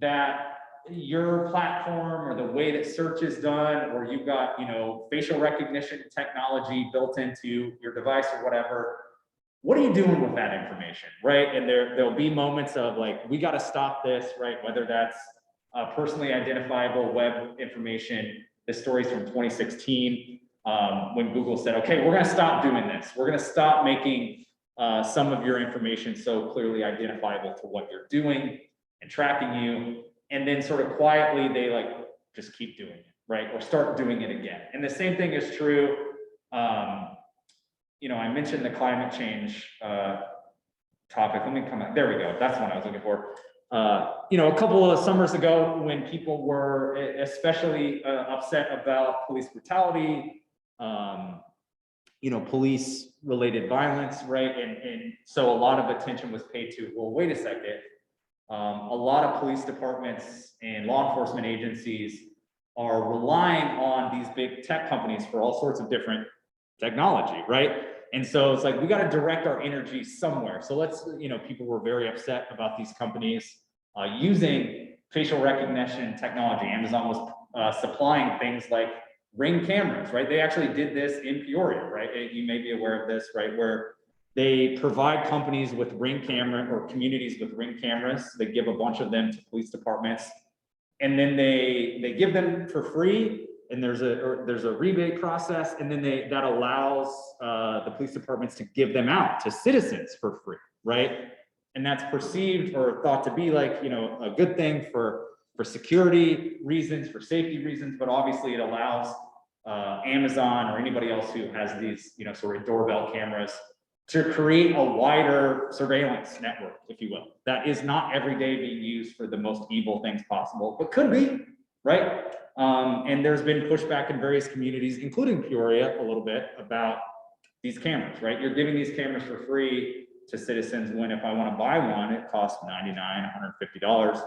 [SPEAKER 1] That your platform or the way that search is done, or you've got, you know, facial recognition technology built into your device or whatever, what are you doing with that information, right? And there'll be moments of like, we got to stop this, right? Whether that's personally identifiable web information. This story's from 2016, when Google said, okay, we're going to stop doing this. We're going to stop making some of your information so clearly identifiable to what you're doing and tracking you. And then sort of quietly, they like just keep doing it, right? Or start doing it again. And the same thing is true. You know, I mentioned the climate change topic. Let me come back. There we go. That's what I was looking for. You know, a couple of summers ago, when people were especially upset about police brutality, you know, police related violence, right? And so a lot of attention was paid to, well, wait a second. A lot of police departments and law enforcement agencies are relying on these big tech companies for all sorts of different technology, right? And so it's like, we got to direct our energy somewhere. So let's, you know, people were very upset about these companies using facial recognition technology. Amazon was supplying things like Ring cameras, right? They actually did this in Peoria, right? You may be aware of this, right? Where they provide companies with Ring camera or communities with Ring cameras. They give a bunch of them to police departments. and then they give them for free, and there's a rebate process, and then that allows the police departments to give them out to citizens for free, right? And that's perceived or thought to be like, you know, a good thing for security reasons, for safety reasons, but obviously it allows Amazon or anybody else who has these, you know, sort of doorbell cameras to create a wider surveillance network, if you will, that is not every day being used for the most evil things possible, but could be, right? And there's been pushback in various communities, including Peoria a little bit, about these cameras, right? You're giving these cameras for free to citizens when if I want to buy one, it costs $99, $150.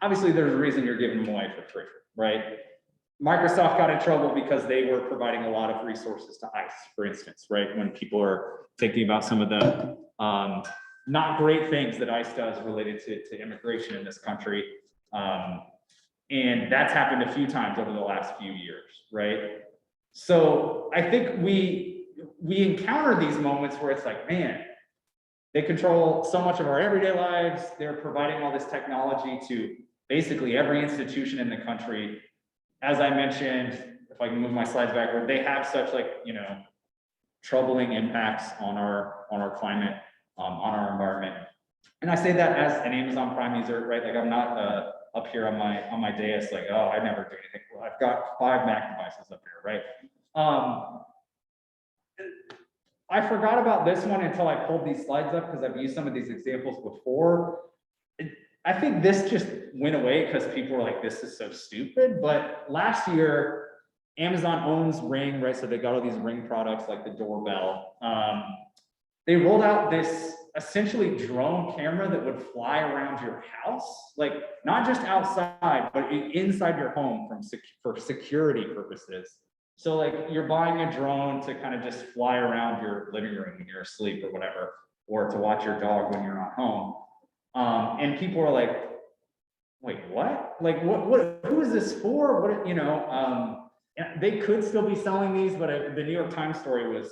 [SPEAKER 1] Obviously, there's a reason you're giving them away for free, right? Microsoft got in trouble because they were providing a lot of resources to ICE, for instance, right? When people are thinking about some of the not great things that ICE does related to immigration in this country. And that's happened a few times over the last few years, right? So I think we encounter these moments where it's like, man, they control so much of our everyday lives. They're providing all this technology to basically every institution in the country. As I mentioned, if I can move my slides backward, they have such, like, you know, troubling impacts on our climate, on our environment. And I say that as an Amazon Prime user, right? Like, I'm not up here on my dais like, oh, I never do anything. Well, I've got 5 Mac devices up here, right? I forgot about this one until I pulled these slides up because I've used some of these examples before. I think this just went away because people were like, this is so stupid. But last year, Amazon owns Ring, right? So they got all these Ring products like the doorbell. They rolled out this essentially drone camera that would fly around your house, like not just outside, but inside your home for security purposes. So like you're buying a drone to kind of just fly around your living room when you're asleep or whatever, or to watch your dog when you're not home. And people are like, wait, what? Like, who is this for? What, you know, they could still be selling these, but the New York Times story was,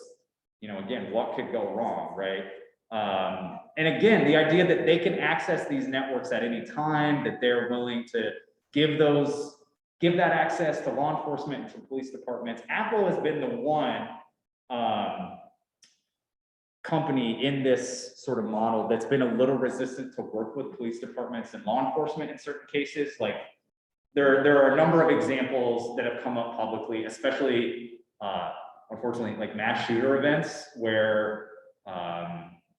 [SPEAKER 1] you know, again, what could go wrong, right? And again, the idea that they can access these networks at any time, that they're willing to give that access to law enforcement and to police departments. Apple has been the one company in this sort of model that's been a little resistant to work with police departments and law enforcement in certain cases. Like there are a number of examples that have come up publicly, especially unfortunately like mass shooter events where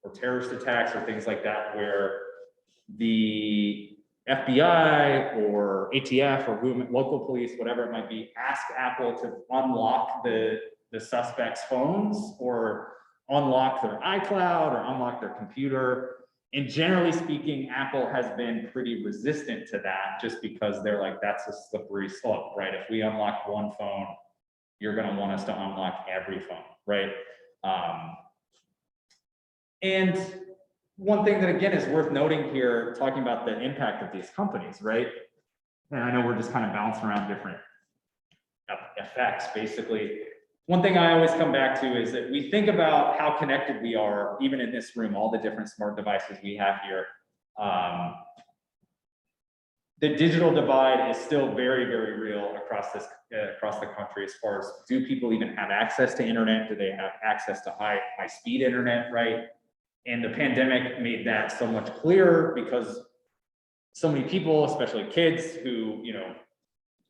[SPEAKER 1] or terrorist attacks or things like that, where the FBI or ATF or local police, whatever it might be, ask Apple to unlock the suspect's phones or unlock their iCloud or unlock their computer. And generally speaking, Apple has been pretty resistant to that just because they're like, that's a slippery slope, right? If we unlock one phone, you're going to want us to unlock every phone, right? And one thing that, again, is worth noting here, talking about the impact of these companies, right? And I know we're just kind of bouncing around different effects, basically. One thing I always come back to is that we think about how connected we are, even in this room, all the different smart devices we have here. The digital divide is still very, very real across the country as far as, do people even have access to internet? Do they have access to high-speed internet, right? And the pandemic made that so much clearer because so many people, especially kids who, you know,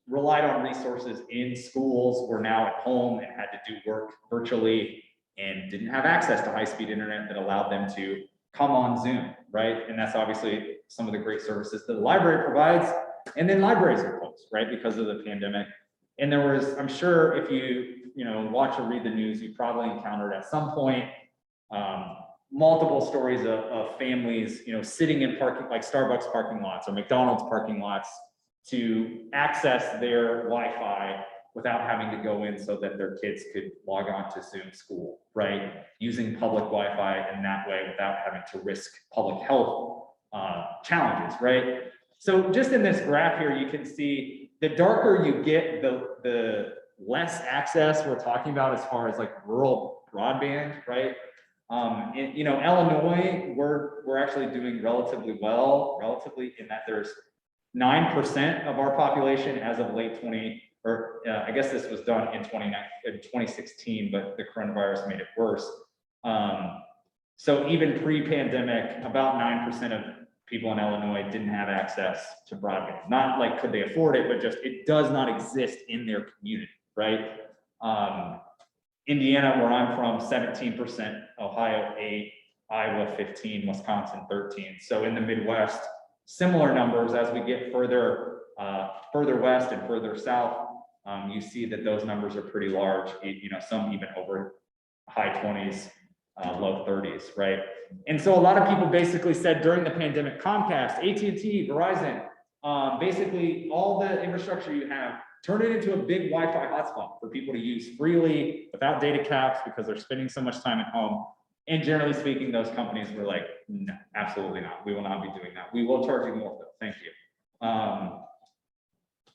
[SPEAKER 1] relied on resources in schools, were now at home and had to do work virtually and didn't have access to high-speed internet that allowed them to come on Zoom, right? And that's obviously some of the great services that the library provides. And then libraries are closed, right, because of the pandemic. And there was, I'm sure if you know, watch or read the news, you probably encountered at some point multiple stories of families, you know, sitting in parking, like Starbucks parking lots or McDonald's parking lots, to access their Wi-Fi without having to go in so that their kids could log on to Zoom school, right? Using public Wi-Fi in that way without having to risk public health challenges, right? So just in this graph here, you can see the darker you get, the less access we're talking about as far as like rural broadband, right? You know, Illinois, we're actually doing relatively well, in that there's 9% of our population as of late 20, or I guess this was done in 2016, but the coronavirus made it worse. So even pre-pandemic, about 9% of people in Illinois didn't have access to broadband. Not like could they afford it, but just it does not exist in their community, right? Indiana, where I'm from, 17%, Ohio 8%, Iowa 15%, Wisconsin 13%. So in the Midwest, similar numbers. As we get further west and further south, you see that those numbers are pretty large. You know, some even over high 20s, low 30s, right? And so a lot of people basically said during the pandemic, Comcast, AT&T, Verizon, basically all the infrastructure you have, turn it into a big Wi-Fi hotspot for people to use freely without data caps because they're spending so much time at home. And generally speaking, those companies were like, no, absolutely not. We will not be doing that. We will charge you more though. Thank you.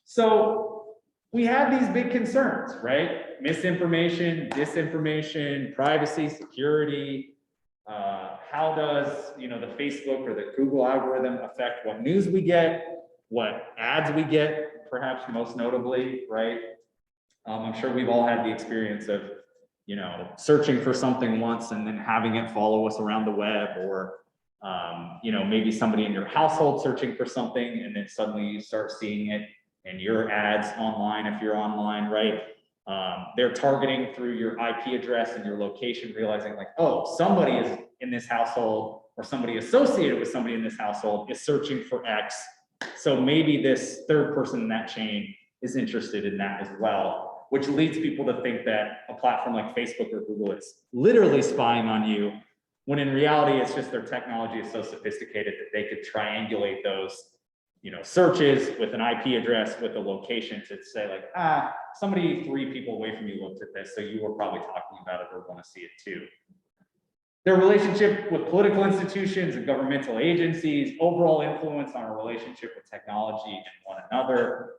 [SPEAKER 1] So we have these big concerns, right? Misinformation, disinformation, privacy, security. How does, you know, the Facebook or the Google algorithm affect what news we get, what ads we get, perhaps most notably, right? I'm sure we've all had the experience of, you know, searching for something once and then having it follow us around the web, or, you know, maybe somebody in your household searching for something and then suddenly you start seeing it in your ads online if you're online, right? They're targeting through your IP address and your location, realizing like, oh, somebody is in this household or somebody associated with somebody in this household is searching for X. So maybe this third person in that chain is interested in that as well, which leads people to think that a platform like Facebook or Google is literally spying on you, when in reality, it's just their technology is so sophisticated that they could triangulate those, you know, searches with an IP address, with a location to say like, somebody 3 people away from you looked at this, so you were probably talking about it or want to see it too. Their relationship with political institutions and governmental agencies, overall influence on our relationship with technology and one another.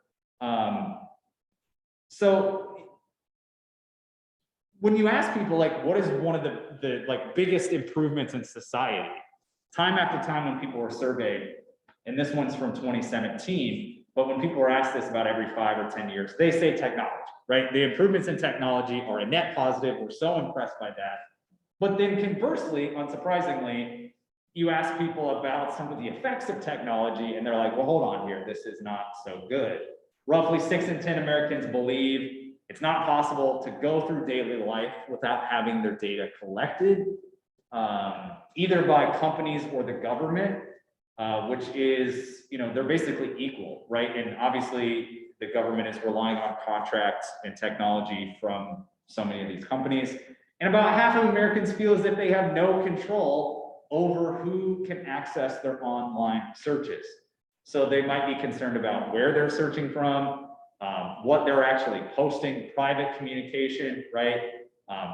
[SPEAKER 1] So when you ask people like, what is one of the like biggest improvements in society? Time after time when people were surveyed, and this one's from 2017, but when people were asked this about every 5 or 10 years, they say technology, right? The improvements in technology are a net positive. We're so impressed by that. But then conversely, unsurprisingly, you ask people about some of the effects of technology and they're like, well, hold on here, this is not so good. Roughly 6 in 10 Americans believe it's not possible to go through daily life without having their data collected, either by companies or the government, which is, you know, they're basically equal, right? And obviously the government is relying on contracts and technology from so many of these companies. And about half of Americans feel as if they have no control over who can access their online searches. So they might be concerned about where they're searching from, what they're actually posting, private communication, right?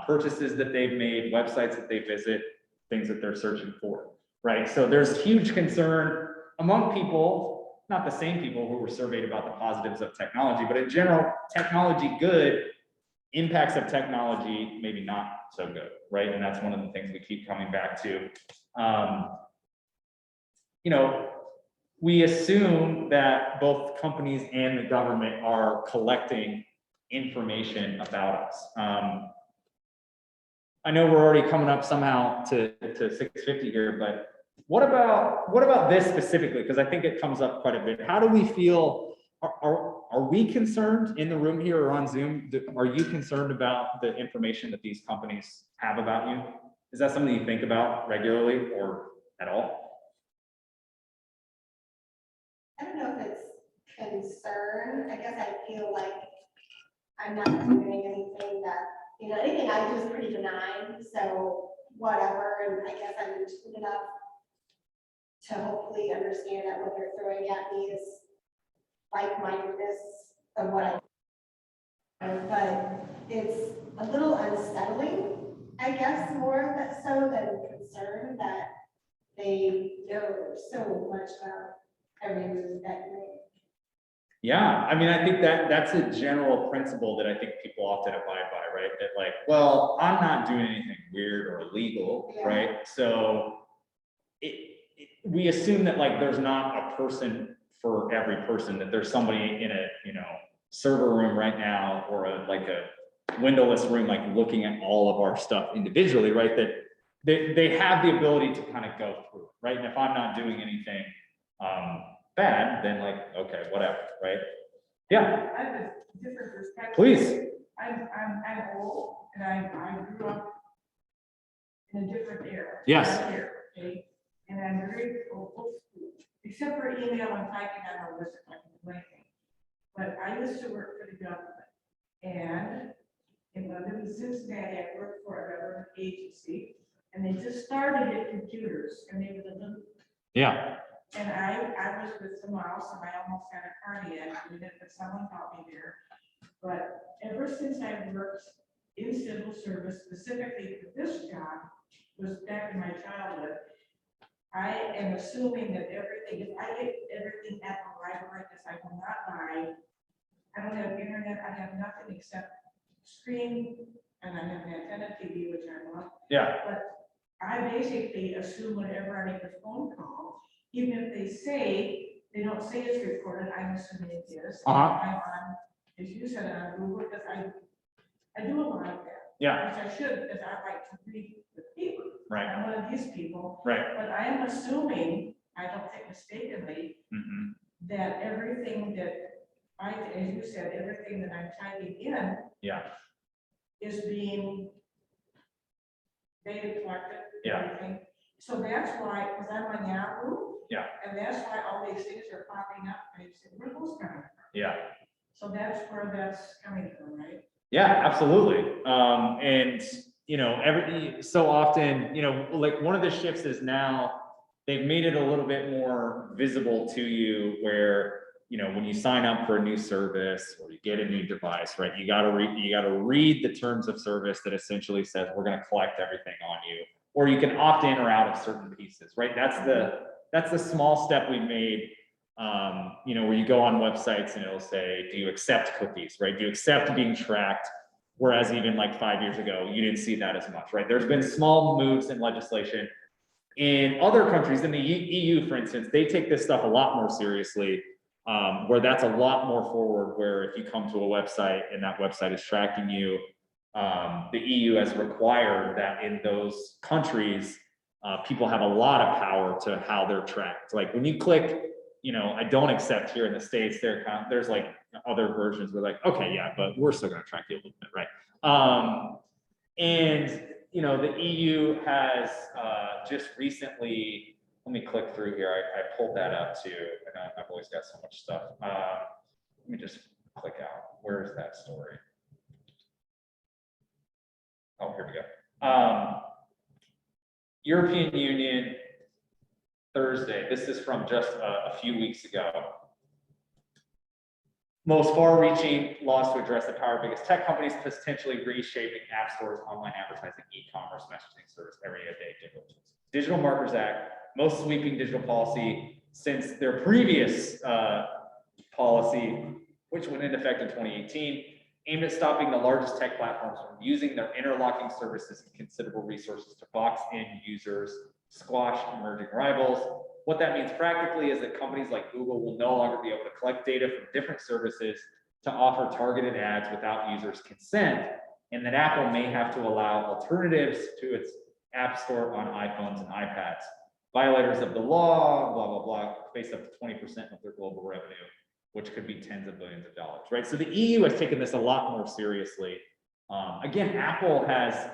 [SPEAKER 1] Purchases that they've made, websites that they visit, things that they're searching for, right? So there's huge concern among people, not the same people who were surveyed about the positives of technology, but in general, technology good, impacts of technology maybe not so good, right? And that's one of the things we keep coming back to. You know, we assume that both companies and the government are collecting information about us. I know we're already coming up somehow to 6:50 here, but what about this specifically? Because I think it comes up quite a bit. How do we feel? Are we concerned in the room here or on Zoom? Are you concerned about the information that these companies have about you? Is that something you think about regularly or at all?
[SPEAKER 2] I don't know if it's concern. I guess I feel like I'm not doing anything that, you know, anything I do is pretty benign. So whatever, and I guess I'm intuitive enough to hopefully understand that what they're throwing at me is like-mindedness of what but it's a little unsettling, I guess, more so than concern that they know so much about every move that you make.
[SPEAKER 1] Yeah, I mean, I think that's a general principle that I think people often abide by, right? That like, well, I'm not doing anything weird or illegal,
[SPEAKER 2] Yeah.
[SPEAKER 1] right? So we assume that like there's not a person for every person, that there's somebody in a, server room right now, or like a windowless room, like looking at all of our stuff individually, right? That they have the ability to kind of go through, right? And if I'm not doing anything bad, then like, okay, whatever, right? Yeah,
[SPEAKER 3] I have a different perspective.
[SPEAKER 1] please.
[SPEAKER 3] I'm old, and I grew up in a different era.
[SPEAKER 1] Yes.
[SPEAKER 3] Right here, okay? And I'm very old school, except for email and typing, I don't listen, I can do anything. But I used to work for the government, and in London, Cincinnati, I worked for a government agency, and they just started at computers, and they were the little.
[SPEAKER 1] Yeah.
[SPEAKER 3] And I was with the mouse, and I almost had a cardiac accident, but someone helped me there. But ever since I worked in civil service, specifically for this job, was back in my childhood, I am assuming that everything, if I get everything at the library, because I will not buy, I don't have internet, I have nothing except screen, and I have an antenna TV, which I love.
[SPEAKER 1] Yeah.
[SPEAKER 3] But I basically assume whenever I make a phone call, even if they don't say it's recorded, I'm assuming it is.
[SPEAKER 1] Uh-huh.
[SPEAKER 3] I'm on, as you said, on Google, because I do a lot of that.
[SPEAKER 1] Yeah.
[SPEAKER 3] Which I should, because I like to read the paper.
[SPEAKER 1] Right.
[SPEAKER 3] I'm one of these people.
[SPEAKER 1] Right.
[SPEAKER 3] But I am assuming, I don't think mistakenly,
[SPEAKER 1] Mm-hmm.
[SPEAKER 3] that everything that as you said, everything that I'm typing in.
[SPEAKER 1] Yeah.
[SPEAKER 3] Is being data collected.
[SPEAKER 1] Yeah.
[SPEAKER 3] Everything. So that's why, because I'm on Yahoo.
[SPEAKER 1] Yeah.
[SPEAKER 3] And that's why all these things are popping up, and you say, where are those coming from?
[SPEAKER 1] Yeah.
[SPEAKER 3] So that's where that's coming from, right?
[SPEAKER 1] Yeah, absolutely. And so often, like one of the shifts is now they've made it a little bit more visible to you, where, when you sign up for a new service or you get a new device, right, you got to read the terms of service that essentially says we're going to collect everything on you, or you can opt in or out of certain pieces, right? That's the small step we made. Where you go on websites and it'll say, do you accept cookies, right? Do you accept being tracked? Whereas even like 5 years ago, you didn't see that as much, right? There's been small moves in legislation. In other countries, in the EU, for instance, they take this stuff a lot more seriously, where that's a lot more forward, where if you come to a website and that website is tracking you, the EU has required that in those countries, people have a lot of power to how they're tracked. Like when you click, I don't accept here in the States, there's like other versions where like, okay, yeah, but we're still going to track you a little bit, right? The EU has just recently, let me click through here. I pulled that up too, and I've always got so much stuff. Let me just click out. Where is that story? Oh, here we go. European Union, Thursday. This is from just a few weeks ago. Most far-reaching laws to address the power of biggest tech companies, potentially reshaping app stores, online advertising, e-commerce, messaging service, everyday digital tools. Digital Markets Act, most sweeping digital policy since their previous policy, which went into effect in 2018, aimed at stopping the largest tech platforms from using their interlocking services and considerable resources to box in users, squash emerging rivals. What that means practically is that companies like Google will no longer be able to collect data from different services to offer targeted ads without users' consent, and that Apple may have to allow alternatives to its App Store on iPhones and iPads. Violators of the law, blah, blah, blah, face up to 20% of their global revenue, which could be tens of billions of dollars, right? So the EU has taken this a lot more seriously. Again, Apple has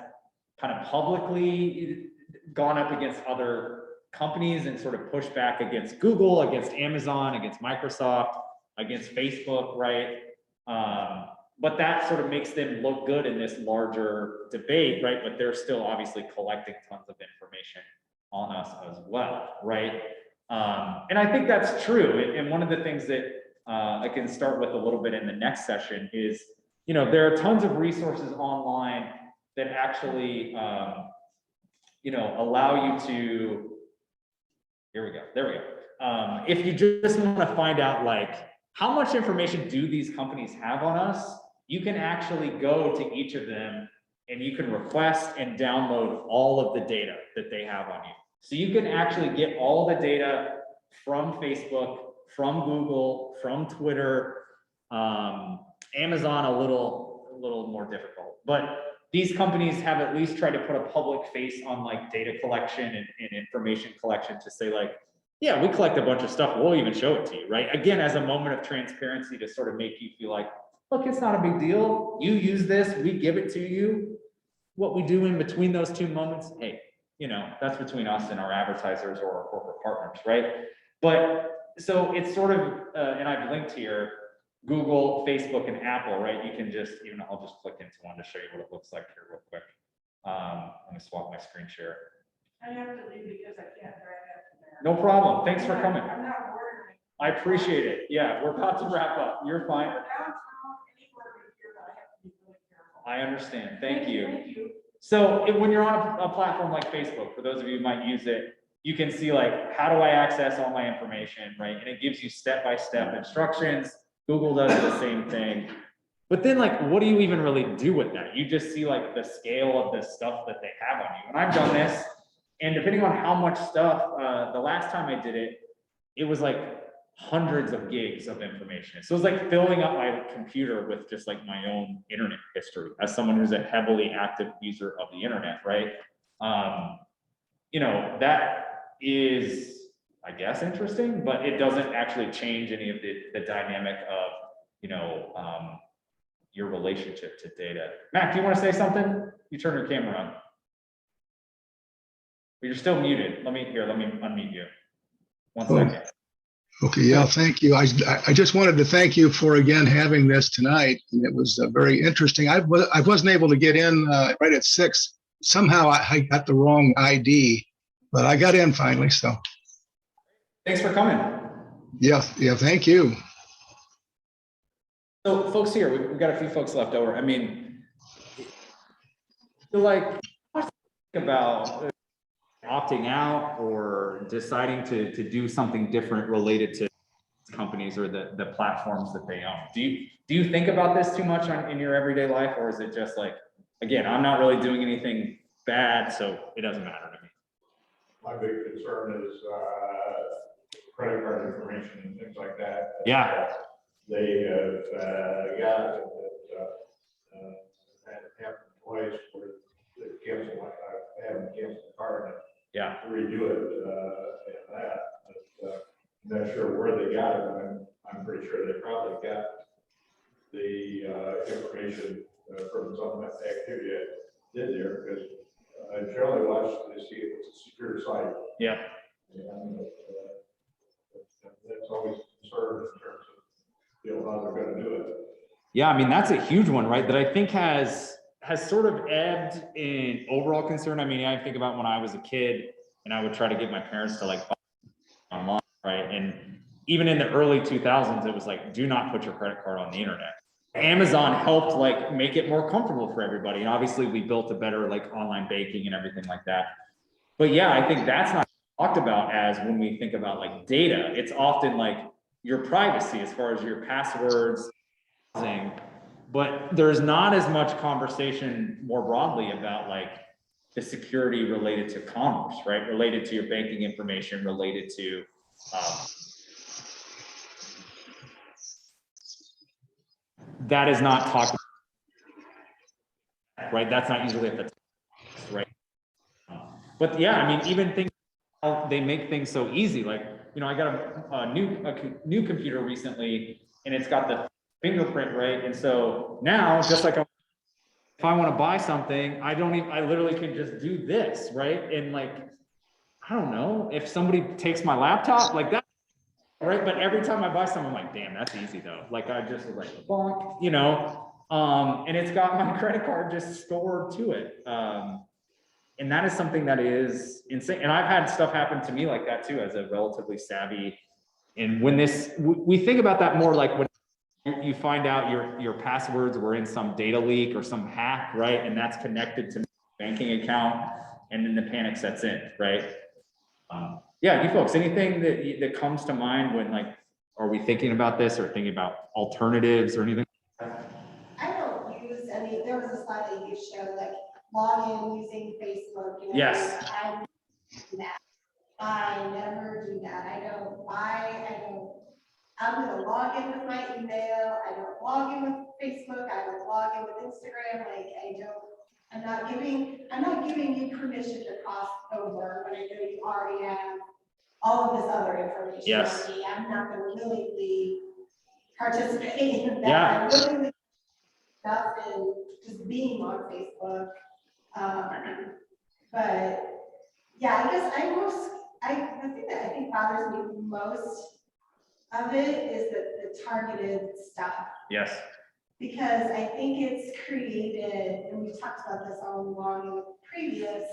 [SPEAKER 1] kind of publicly gone up against other companies and sort of pushed back against Google, against Amazon, against Microsoft, against Facebook, right? But that sort of makes them look good in this larger debate, right? But they're still obviously collecting tons of information on us as well, right? And I think that's true. And one of the things that I can start with a little bit in the next session is, there are tons of resources online that actually, allow you to, here we go, there we go. If you just want to find out like, how much information do these companies have on us? You can actually go to each of them and you can request and download all of the data that they have on you. So you can actually get all the data from Facebook, from Google, from Twitter, Amazon a little more difficult. But these companies have at least tried to put a public face on like data collection and information collection to say like, yeah, we collect a bunch of stuff. We'll even show it to you, right? Again, as a moment of transparency to sort of make you feel like, look, it's not a big deal. You use this, we give it to you. What we do in between those two moments, hey, you know, that's between us and our advertisers or our corporate partners, right? But so it's sort of, and I've linked here, Google, Facebook, and Apple, right? You can just, even I'll just click into one to show you what it looks like here real quick. Let me swap my screen share.
[SPEAKER 3] I have to leave because I can't drive after that.
[SPEAKER 1] No problem. Thanks for coming.
[SPEAKER 3] I'm not ordering.
[SPEAKER 1] I appreciate it. Yeah, we're about to wrap up. You're fine.
[SPEAKER 3] We're downtown, anywhere but here, but I have to be really careful.
[SPEAKER 1] I understand. Thank you.
[SPEAKER 3] Thank you.
[SPEAKER 1] So when you're on a platform like Facebook, for those of you who might use it, you can see like, how do I access all my information, right? And it gives you step-by-step instructions. Google does the same thing. But then like, what do you even really do with that? You just see like the scale of the stuff that they have on you. And I've done this, and depending on how much stuff, the last time I did it, it was like hundreds of gigs of information. So it was like filling up my computer with just like my own internet history as someone who's a heavily active user of the internet, right? You know, that is, I guess, interesting, but it doesn't actually change any of the dynamic of, you know, your relationship to data. Matt, do you want to say something? You turn your camera on. But you're still muted. Let me unmute you. One second.
[SPEAKER 5] Okay, yeah, thank you. I just wanted to thank you for again having this tonight, and it was very interesting. I wasn't able to get in right at 6. Somehow I got the wrong ID, but I got in finally. So
[SPEAKER 1] Thanks for coming.
[SPEAKER 5] yeah, thank you.
[SPEAKER 1] So folks here, we've got a few folks left over. I mean, like about opting out or deciding to do something different related to companies or the platforms that they own. Do you think about this too much in your everyday life, or is it just like, again, I'm not really doing anything bad, so it doesn't matter to me?
[SPEAKER 4] My big concern is credit card information and things like that.
[SPEAKER 1] Yeah.
[SPEAKER 4] They have got it that happened twice where they canceled. I haven't canceled the card and
[SPEAKER 1] Yeah.
[SPEAKER 4] redo it and that. But I'm not sure where they got it. I'm pretty sure they probably got the information from some activity I did there, because I generally watch to see if it's a secure site.
[SPEAKER 1] Yeah.
[SPEAKER 4] And that's always a concern in terms of, you know, how they're going to do it.
[SPEAKER 1] Yeah, I mean, that's a huge one, right? That I think has sort of ebbed in overall concern. I mean, I think about when I was a kid and I would try to get my parents to like buy online, right? And even in the early 2000s, it was like, do not put your credit card on the internet. Amazon helped like make it more comfortable for everybody. And obviously we built a better like online banking and everything like that. But yeah, I think that's not talked about as when we think about like data. It's often like your privacy as far as your passwords, but there's not as much conversation more broadly about like the security related to commerce, right? Related to your banking information, related to that is not talked about, right? That's not usually at the top, right? But yeah, I mean, even things, they make things so easy. Like, you know, I got a new computer recently, and it's got the fingerprint, right? And so now, just like if I want to buy something, I literally can just do this, right? And like, I don't know, if somebody takes my laptop like that, right? But every time I buy something, I'm like, damn, that's easy though. Like I just was like, bonk, you know, and it's got my credit card just stored to it. And that is something that is insane. And I've had stuff happen to me like that too, as a relatively savvy. And when we think about that more like when you find out your passwords were in some data leak or some hack, right? And that's connected to a banking account, and then the panic sets in, right? Yeah, you folks, anything that comes to mind when like, are we thinking about this or thinking about alternatives or anything?
[SPEAKER 2] I don't use any, there was a slide that you showed, like log in using Facebook. You know,
[SPEAKER 1] Yes.
[SPEAKER 2] I do that. I never do that. I don't buy, I'm gonna log in with my email, I don't log in with Facebook, I don't log in with Instagram, like, I'm not giving you permission to cross over when I know you already have all of this other information.
[SPEAKER 1] Yes.
[SPEAKER 2] on me. I'm not gonna willingly participate in that.
[SPEAKER 1] Yeah.
[SPEAKER 2] I'm willingly stuff and just being on Facebook. But yeah, I guess the thing that I think bothers me most of it is the targeted stuff.
[SPEAKER 1] Yes.
[SPEAKER 2] Because I think it's created, and we've talked about this all along in previous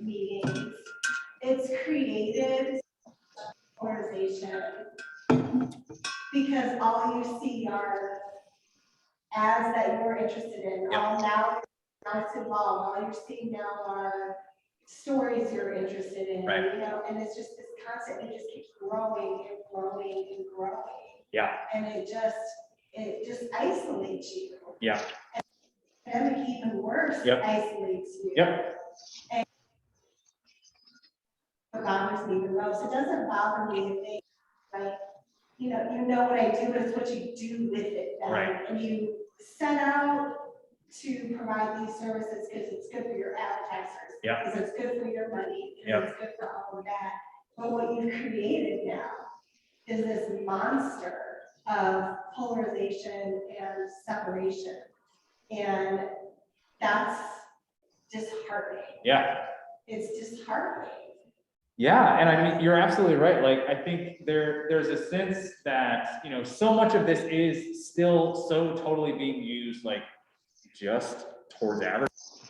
[SPEAKER 2] meetings, it's created polarization because all you see are ads that you're interested in.
[SPEAKER 1] Yep.
[SPEAKER 2] Now it's involved. All you're seeing now are stories you're interested in.
[SPEAKER 1] Right.
[SPEAKER 2] You know, and it's just this constant. It just keeps growing and growing and growing.
[SPEAKER 1] Yeah.
[SPEAKER 2] And it just isolates you.
[SPEAKER 1] Yeah.
[SPEAKER 2] And then even worse,
[SPEAKER 1] Yep.
[SPEAKER 2] isolates you.
[SPEAKER 1] Yep.
[SPEAKER 2] And what bothers me the most, it doesn't bother me if they, like, you know what I do, is what you do with it.
[SPEAKER 1] Right.
[SPEAKER 2] And you set out to provide these services because it's good for your advertisers.
[SPEAKER 1] Yeah.
[SPEAKER 2] Because it's good for your money. Because
[SPEAKER 1] Yeah.
[SPEAKER 2] it's good for all of that. But what you've created now is this monster of polarization and separation. And that's disheartening.
[SPEAKER 1] Yeah.
[SPEAKER 2] It's disheartening.
[SPEAKER 1] Yeah, and I mean, you're absolutely right. Like, I think there's a sense that, you know, so much of this is still so totally being used, like, just towards advertising.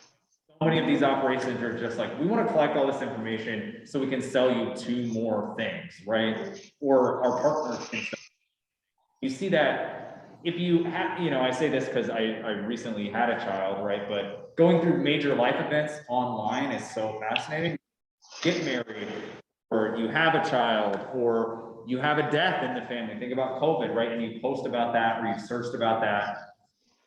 [SPEAKER 1] So many of these operations are just like, we want to collect all this information so we can sell you 2 more things, right? Or our partners can sell. You see that if you have, you know, I say this because I recently had a child, right? But going through major life events online is so fascinating. Get married, or you have a child, or you have a death in the family. Think about COVID, right? And you post about that, or you searched about that.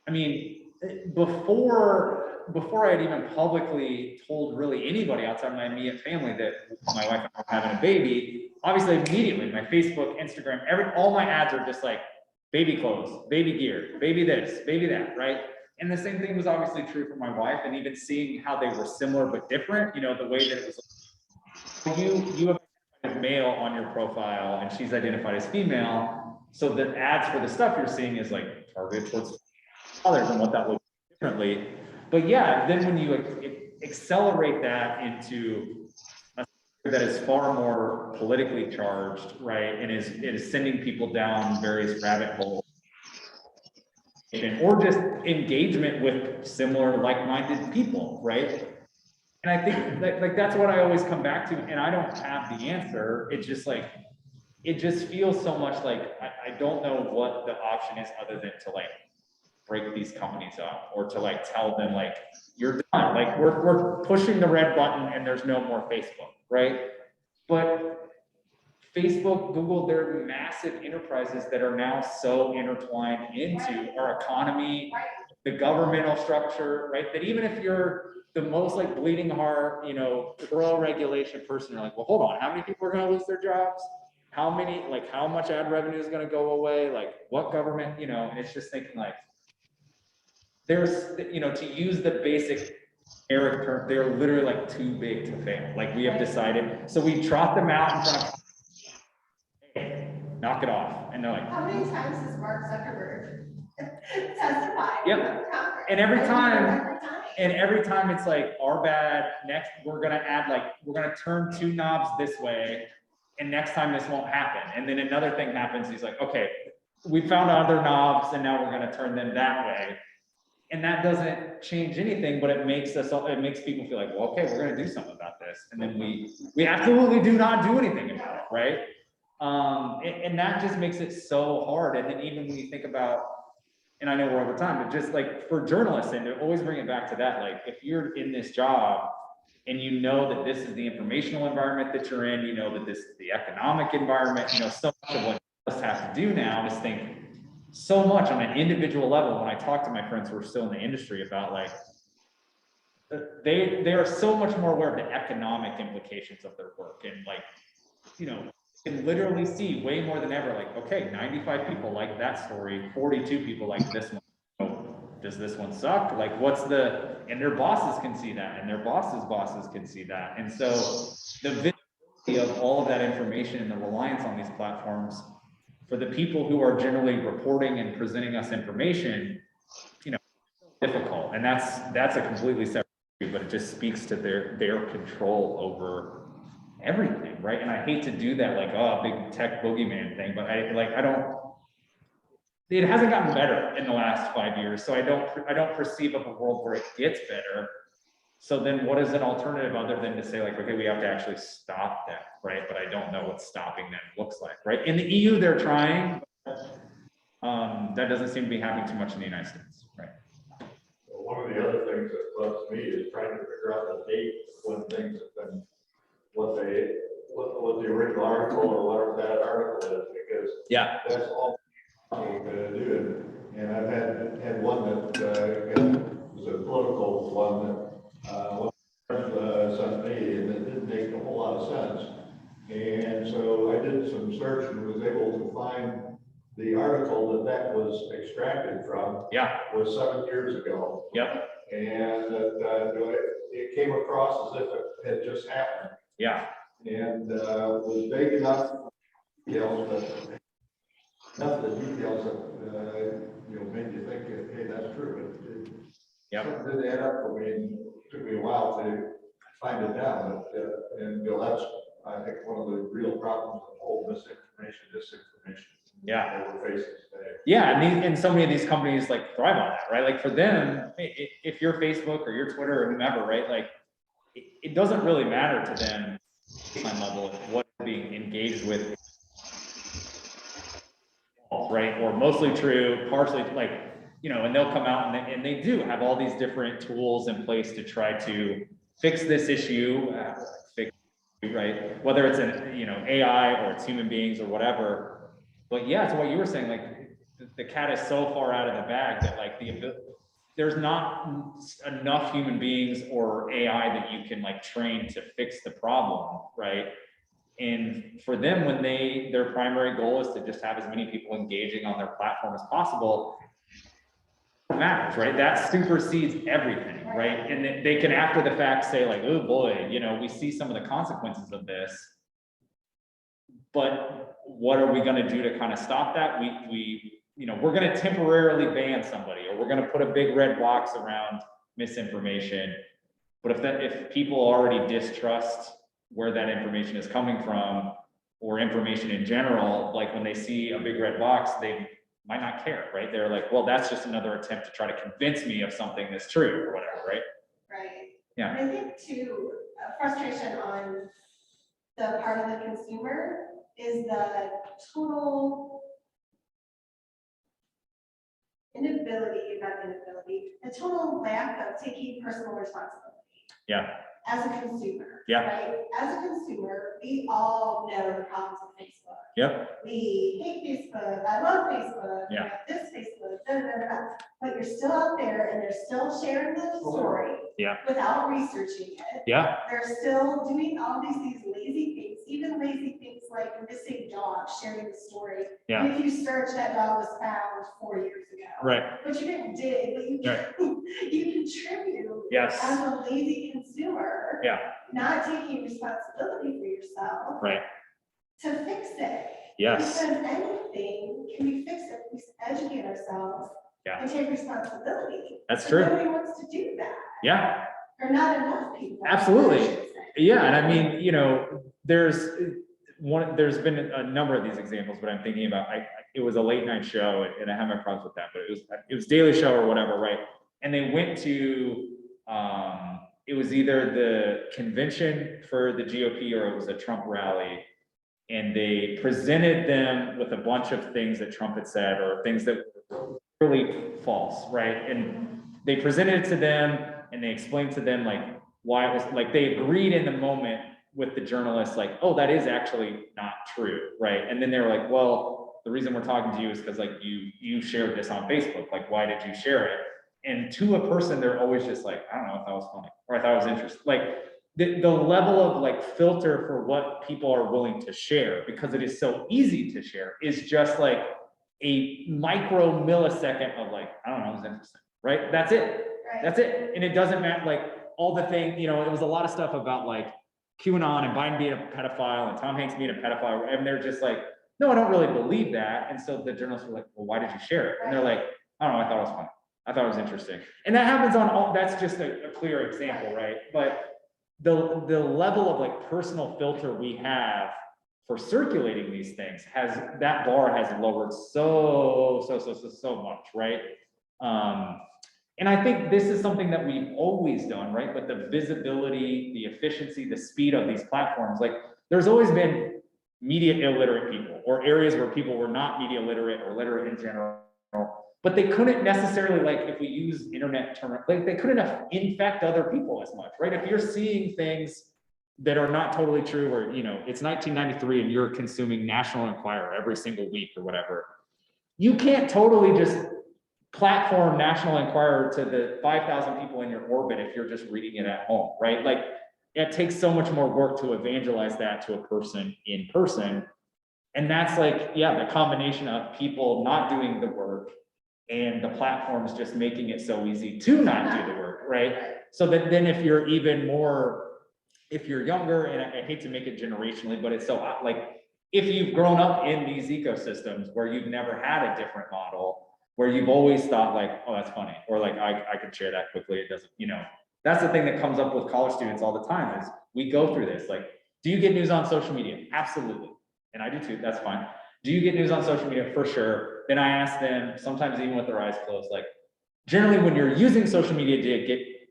[SPEAKER 1] I mean, before I had even publicly told really anybody outside my immediate family that my wife and I were having a baby, obviously immediately my Facebook, Instagram, all my ads are just like baby clothes, baby gear, baby this, baby that, right? And the same thing was obviously true for my wife, and even seeing how they were similar but different, you know, the way that it was. You have as male on your profile and she's identified as female, so the ads for the stuff you're seeing is like targeted towards others and what that looks differently. But yeah, then when you accelerate that into a that is far more politically charged, right, and it is sending people down various rabbit holes, or just engagement with similar like-minded people, right? And I think that, like, that's what I always come back to, and I don't have the answer. It's just like, it just feels so much like I don't know what the option is other than to like break these companies up, or to like tell them like, you're done. Like, we're pushing the red button and there's no more Facebook, right? But Facebook, Google, they're massive enterprises that are now so intertwined into our economy, the governmental structure, right? That even if you're the most like bleeding heart, you know, pro-regulation person, you're like, well, hold on, how many people are going to lose their jobs? How many, like, how much ad revenue is going to go away? Like, what government, you know? And it's just thinking like, there's, you know, to use the basic Eric term, they're literally like too big to fail. Like, we have decided, so we trot them out in front of, hey, knock it off. And they're like,
[SPEAKER 2] How many times has Mark Zuckerberg testified?
[SPEAKER 1] Yep. And every time it's like, our bad, next, we're gonna add, like, we're gonna turn 2 knobs this way, and next time this won't happen. And then another thing happens, he's like, okay, we found other knobs and now we're gonna turn them that way. And that doesn't change anything, but it makes people feel like, well, okay, we're gonna do something about this. And then we absolutely do not do anything about it, right? And that just makes it so hard. And then even when you think about, and I know we're over time, but just like for journalists, and to always bring it back to that, like, if you're in this job and you know that this is the informational environment that you're in, you know that this is the economic environment, you know, so much of what journalists have to do now is think so much on an individual level. When I talk to my friends who are still in the industry about, like, they are so much more aware of the economic implications of their work, and, like, you know, You can literally see way more than ever, like, okay, 95 people like that story, 42 people like this one. Oh, does this one suck? Like, what's the, and their bosses can see that, and their bosses can see that. And so the visibility of all of that information and the reliance on these platforms for the people who are generally reporting and presenting us information, you know, difficult. And that's a completely separate issue, but it just speaks to their control over everything, right? And I hate to do that, like, oh, big tech boogeyman thing, but I don't, it hasn't gotten better in the last 5 years, so I don't perceive of a world where it gets better. So then what is an alternative other than to say, like, okay, we have to actually stop that, right? But I don't know what stopping them looks like, right? In the EU, they're trying, but that doesn't seem to be happening too much in the United States, right?
[SPEAKER 4] Well, one of the other things that bugs me is trying to figure out the date when things have been, what the original article or whatever that article is, because
[SPEAKER 1] Yeah.
[SPEAKER 4] that's all I'm gonna do. And I've had one that was a political one that sent me, and it didn't make a whole lot of sense. And so I did some search and was able to find the article that was extracted from.
[SPEAKER 1] Yeah.
[SPEAKER 4] Was 7 years ago.
[SPEAKER 1] Yep.
[SPEAKER 4] And it came across as if it had just happened.
[SPEAKER 1] Yeah.
[SPEAKER 4] And was vague enough, you know, enough of the details that made you think, hey, that's true.
[SPEAKER 1] Yep.
[SPEAKER 4] Something did add up for me, and it took me a while to find it down. But, and that's, I think, one of the real problems of whole disinformation.
[SPEAKER 1] Yeah.
[SPEAKER 4] That we're facing today.
[SPEAKER 1] Yeah, and so many of these companies like thrive on that, right? Like for them, if you're Facebook or your Twitter or whomever, right? Like it doesn't really matter to them on level of what is being engaged with, right? Or mostly true, partially, like, you know, and they'll come out and they do have all these different tools in place to try to fix this issue, right? Whether it's an, you know, AI or it's human beings or whatever. But yeah, it's what you were saying, like the cat is so far out of the bag that like there's not enough human beings or AI that you can like train to fix the problem, right? And for them, when their primary goal is to just have as many people engaging on their platform as possible, it matters, right? That supersedes everything, right? And they can after the fact say like, oh boy, you know, we see some of the consequences of this, but what are we going to do to kind of stop that? You know, we're going to temporarily ban somebody, or we're going to put a big red box around misinformation. But if people already distrust where that information is coming from, or information in general, like when they see a big red box, they might not care, right? They're like, well, that's just another attempt to try to convince me of something that's true or whatever, right?
[SPEAKER 2] Right.
[SPEAKER 1] Yeah.
[SPEAKER 2] And I think too, frustration on the part of the consumer is the total the total lack of taking personal responsibility.
[SPEAKER 1] Yeah.
[SPEAKER 2] As a consumer.
[SPEAKER 1] Yeah.
[SPEAKER 2] Right? As a consumer, we all know the problems of Facebook.
[SPEAKER 1] Yep.
[SPEAKER 2] We hate Facebook. I love Facebook.
[SPEAKER 1] Yeah.
[SPEAKER 2] I like this Facebook. Da, da, da, da. But you're still out there and they're still sharing the story.
[SPEAKER 1] Yeah.
[SPEAKER 2] Without researching it.
[SPEAKER 1] Yeah.
[SPEAKER 2] They're still doing all these lazy things, even lazy things like missing dogs, sharing the story.
[SPEAKER 1] Yeah.
[SPEAKER 2] And if you search, that dog was found 4 years ago.
[SPEAKER 1] Right.
[SPEAKER 2] But you didn't dig, but you,
[SPEAKER 1] right.
[SPEAKER 2] you contribute.
[SPEAKER 1] Yes.
[SPEAKER 2] As a lazy consumer.
[SPEAKER 1] Yeah.
[SPEAKER 2] Not taking responsibility for yourself.
[SPEAKER 1] Right.
[SPEAKER 2] To fix it.
[SPEAKER 1] Yes.
[SPEAKER 2] Because anything can be fixed if we educate ourselves.
[SPEAKER 1] Yeah.
[SPEAKER 2] And take responsibility.
[SPEAKER 1] That's true.
[SPEAKER 2] Nobody wants to do that.
[SPEAKER 1] Yeah.
[SPEAKER 2] Or not enough people.
[SPEAKER 1] Absolutely. Yeah, and I mean, you know, there's been a number of these examples, but I'm thinking about, it was a late night show, and I have my problems with that, but it was Daily Show or whatever, right? And they went to, it was either the convention for the GOP or it was a Trump rally, and they presented them with a bunch of things that Trump had said or things that were really false, right? And they presented it to them, and they explained to them like why it was, like they agreed in the moment with the journalists, like, oh, that is actually not true, right? And then they were like, well, the reason we're talking to you is because like you shared this on Facebook, like why did you share it? And to a person, they're always just like, I don't know, I thought it was funny, or I thought it was interesting. Like the level of like filter for what people are willing to share, because it is so easy to share, is just like a micro millisecond of like, I don't know, it's interesting, right? That's it.
[SPEAKER 2] Right.
[SPEAKER 1] That's it. And it doesn't matter, like all the thing, you know, it was a lot of stuff about like QAnon and Biden being a pedophile and Tom Hanks being a pedophile. And they're just like, no, I don't really believe that. And so the journalists were like, well, why did you share it? And they're like, I don't know, I thought it was funny. I thought it was interesting. And that happens on all, that's just a clear example, right? But the level of like personal filter we have for circulating these things has, that bar has lowered so much, right? And I think this is something that we've always done, right? But the visibility, the efficiency, the speed of these platforms, like there's always been media illiterate people, or areas where people were not media literate or literate in general, but they couldn't necessarily, like if we use internet term, like they couldn't infect other people as much, right? If you're seeing things that are not totally true, or, you know, it's 1993 and you're consuming National Enquirer every single week or whatever, you can't totally just platform National Enquirer to the 5,000 people in your orbit if you're just reading it at home, right? Like it takes so much more work to evangelize that to a person in person. And that's like, yeah, the combination of people not doing the work and the platforms just making it so easy to not do the work, right? So that then if you're even more, if you're younger, and I hate to make it generationally, but it's so like, if you've grown up in these ecosystems where you've never had a different model, where you've always thought like, oh, that's funny, or like, I could share that quickly, it doesn't, you know, that's the thing that comes up with college students all the time is we go through this, like, do you get news on social media? Absolutely. And I do too, that's fine. Do you get news on social media? For sure. Then I ask them, sometimes even with their eyes closed, like, generally when you're using social media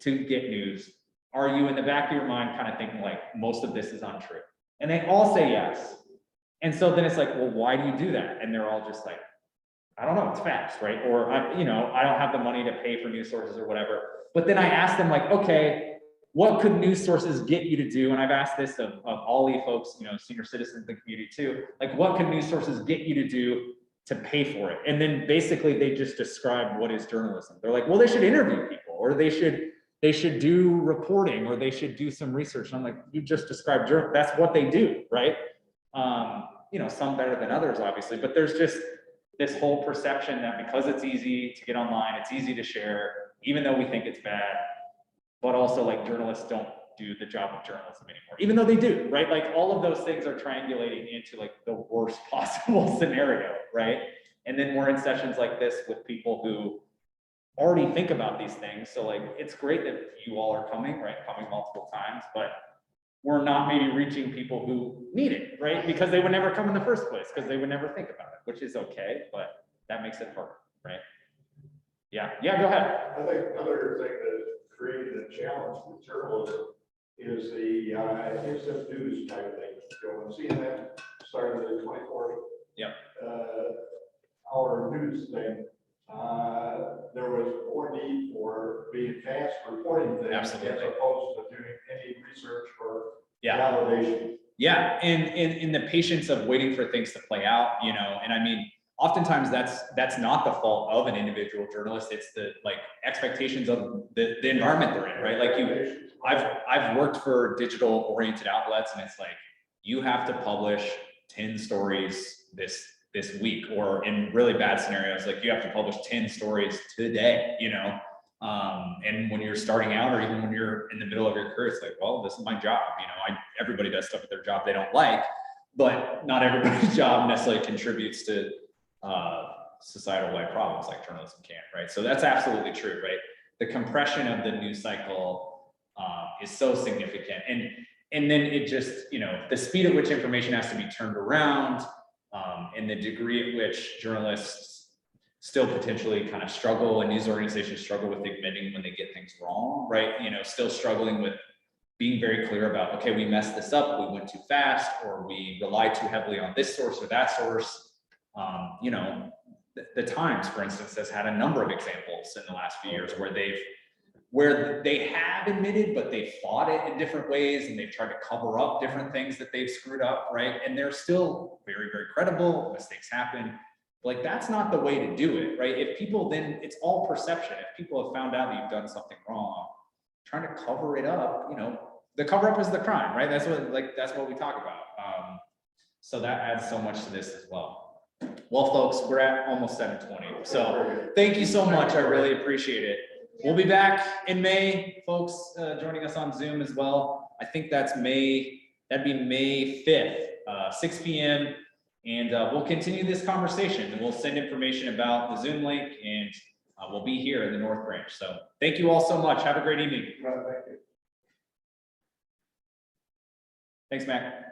[SPEAKER 1] to get news, are you in the back of your mind kind of thinking like, most of this is untrue? And they all say yes. And so then it's like, well, why do you do that? And they're all just like, I don't know, it's fast, right? Or I don't have the money to pay for news sources or whatever. But then I ask them like, okay, what could news sources get you to do? And I've asked this of all you folks, you know, senior citizens in the community too, like what can news sources get you to do to pay for it? And then basically they just describe what is journalism. They're like, well, they should interview people, or they should do reporting, or they should do some research. And I'm like, you just described journalism. That's what they do, right? You know, some better than others, obviously, but there's just this whole perception that because it's easy to get online, it's easy to share, even though we think it's bad, but also like journalists don't do the job of journalism anymore, even though they do, right? Like all of those things are triangulating into like the worst possible scenario, right? And then we're in sessions like this with people who already think about these things. So like, it's great that you all are coming, right? Coming multiple times, but we're not maybe reaching people who need it, right? Because they would never come in the first place, because they would never think about it, which is okay, but that makes it hard, right? Yeah, go ahead.
[SPEAKER 4] I think another thing that created a challenge with journalism is the instant news type thing. So when CNN started the 24 hour news thing, there was more need for being fast reporting things.
[SPEAKER 1] Absolutely.
[SPEAKER 4] As opposed to doing any research or
[SPEAKER 1] Yeah.
[SPEAKER 4] validation.
[SPEAKER 1] Yeah, and in the patience of waiting for things to play out, you know, and I mean, oftentimes that's not the fault of an individual journalist. It's the like expectations of the environment they're in, right? Like I've worked for digital oriented outlets, and it's like, you have to publish 10 stories this week, or in really bad scenarios, like you have to publish 10 stories today, you know? And when you're starting out, or even when you're in the middle of your career, it's like, well, this is my job. You know, everybody does stuff at their job they don't like, but not everybody's job necessarily contributes to societal wide problems like journalism can, right? So that's absolutely true, right? The compression of the news cycle is so significant. And then it just, you know, the speed at which information has to be turned around, and the degree at which journalists still potentially kind of struggle, and news organizations struggle with admitting when they get things wrong, right? You know, still struggling with being very clear about, okay, we messed this up, we went too fast, or we relied too heavily on this source or that source. You know, the Times, for instance, has had a number of examples in the last few years where they have admitted, but they fought it in different ways, and they've tried to cover up different things that they've screwed up, right? And they're still very, very credible. Mistakes happen. Like, that's not the way to do it, right? If people then, it's all perception. If people have found out that you've done something wrong, trying to cover it up, you know, the cover up is the crime, right? That's what we talk about. So that adds so much to this as well. Well, folks, we're at almost 7:20. So thank you so much. I really appreciate it. We'll be back in May, folks, joining us on Zoom as well. I think that'd be May 5th, 6 p.m. And we'll continue this conversation, and we'll send information about the Zoom link, and we'll be here in the North Branch. So thank you all so much. Have a great evening.
[SPEAKER 4] Thank you.
[SPEAKER 1] Thanks, Mac.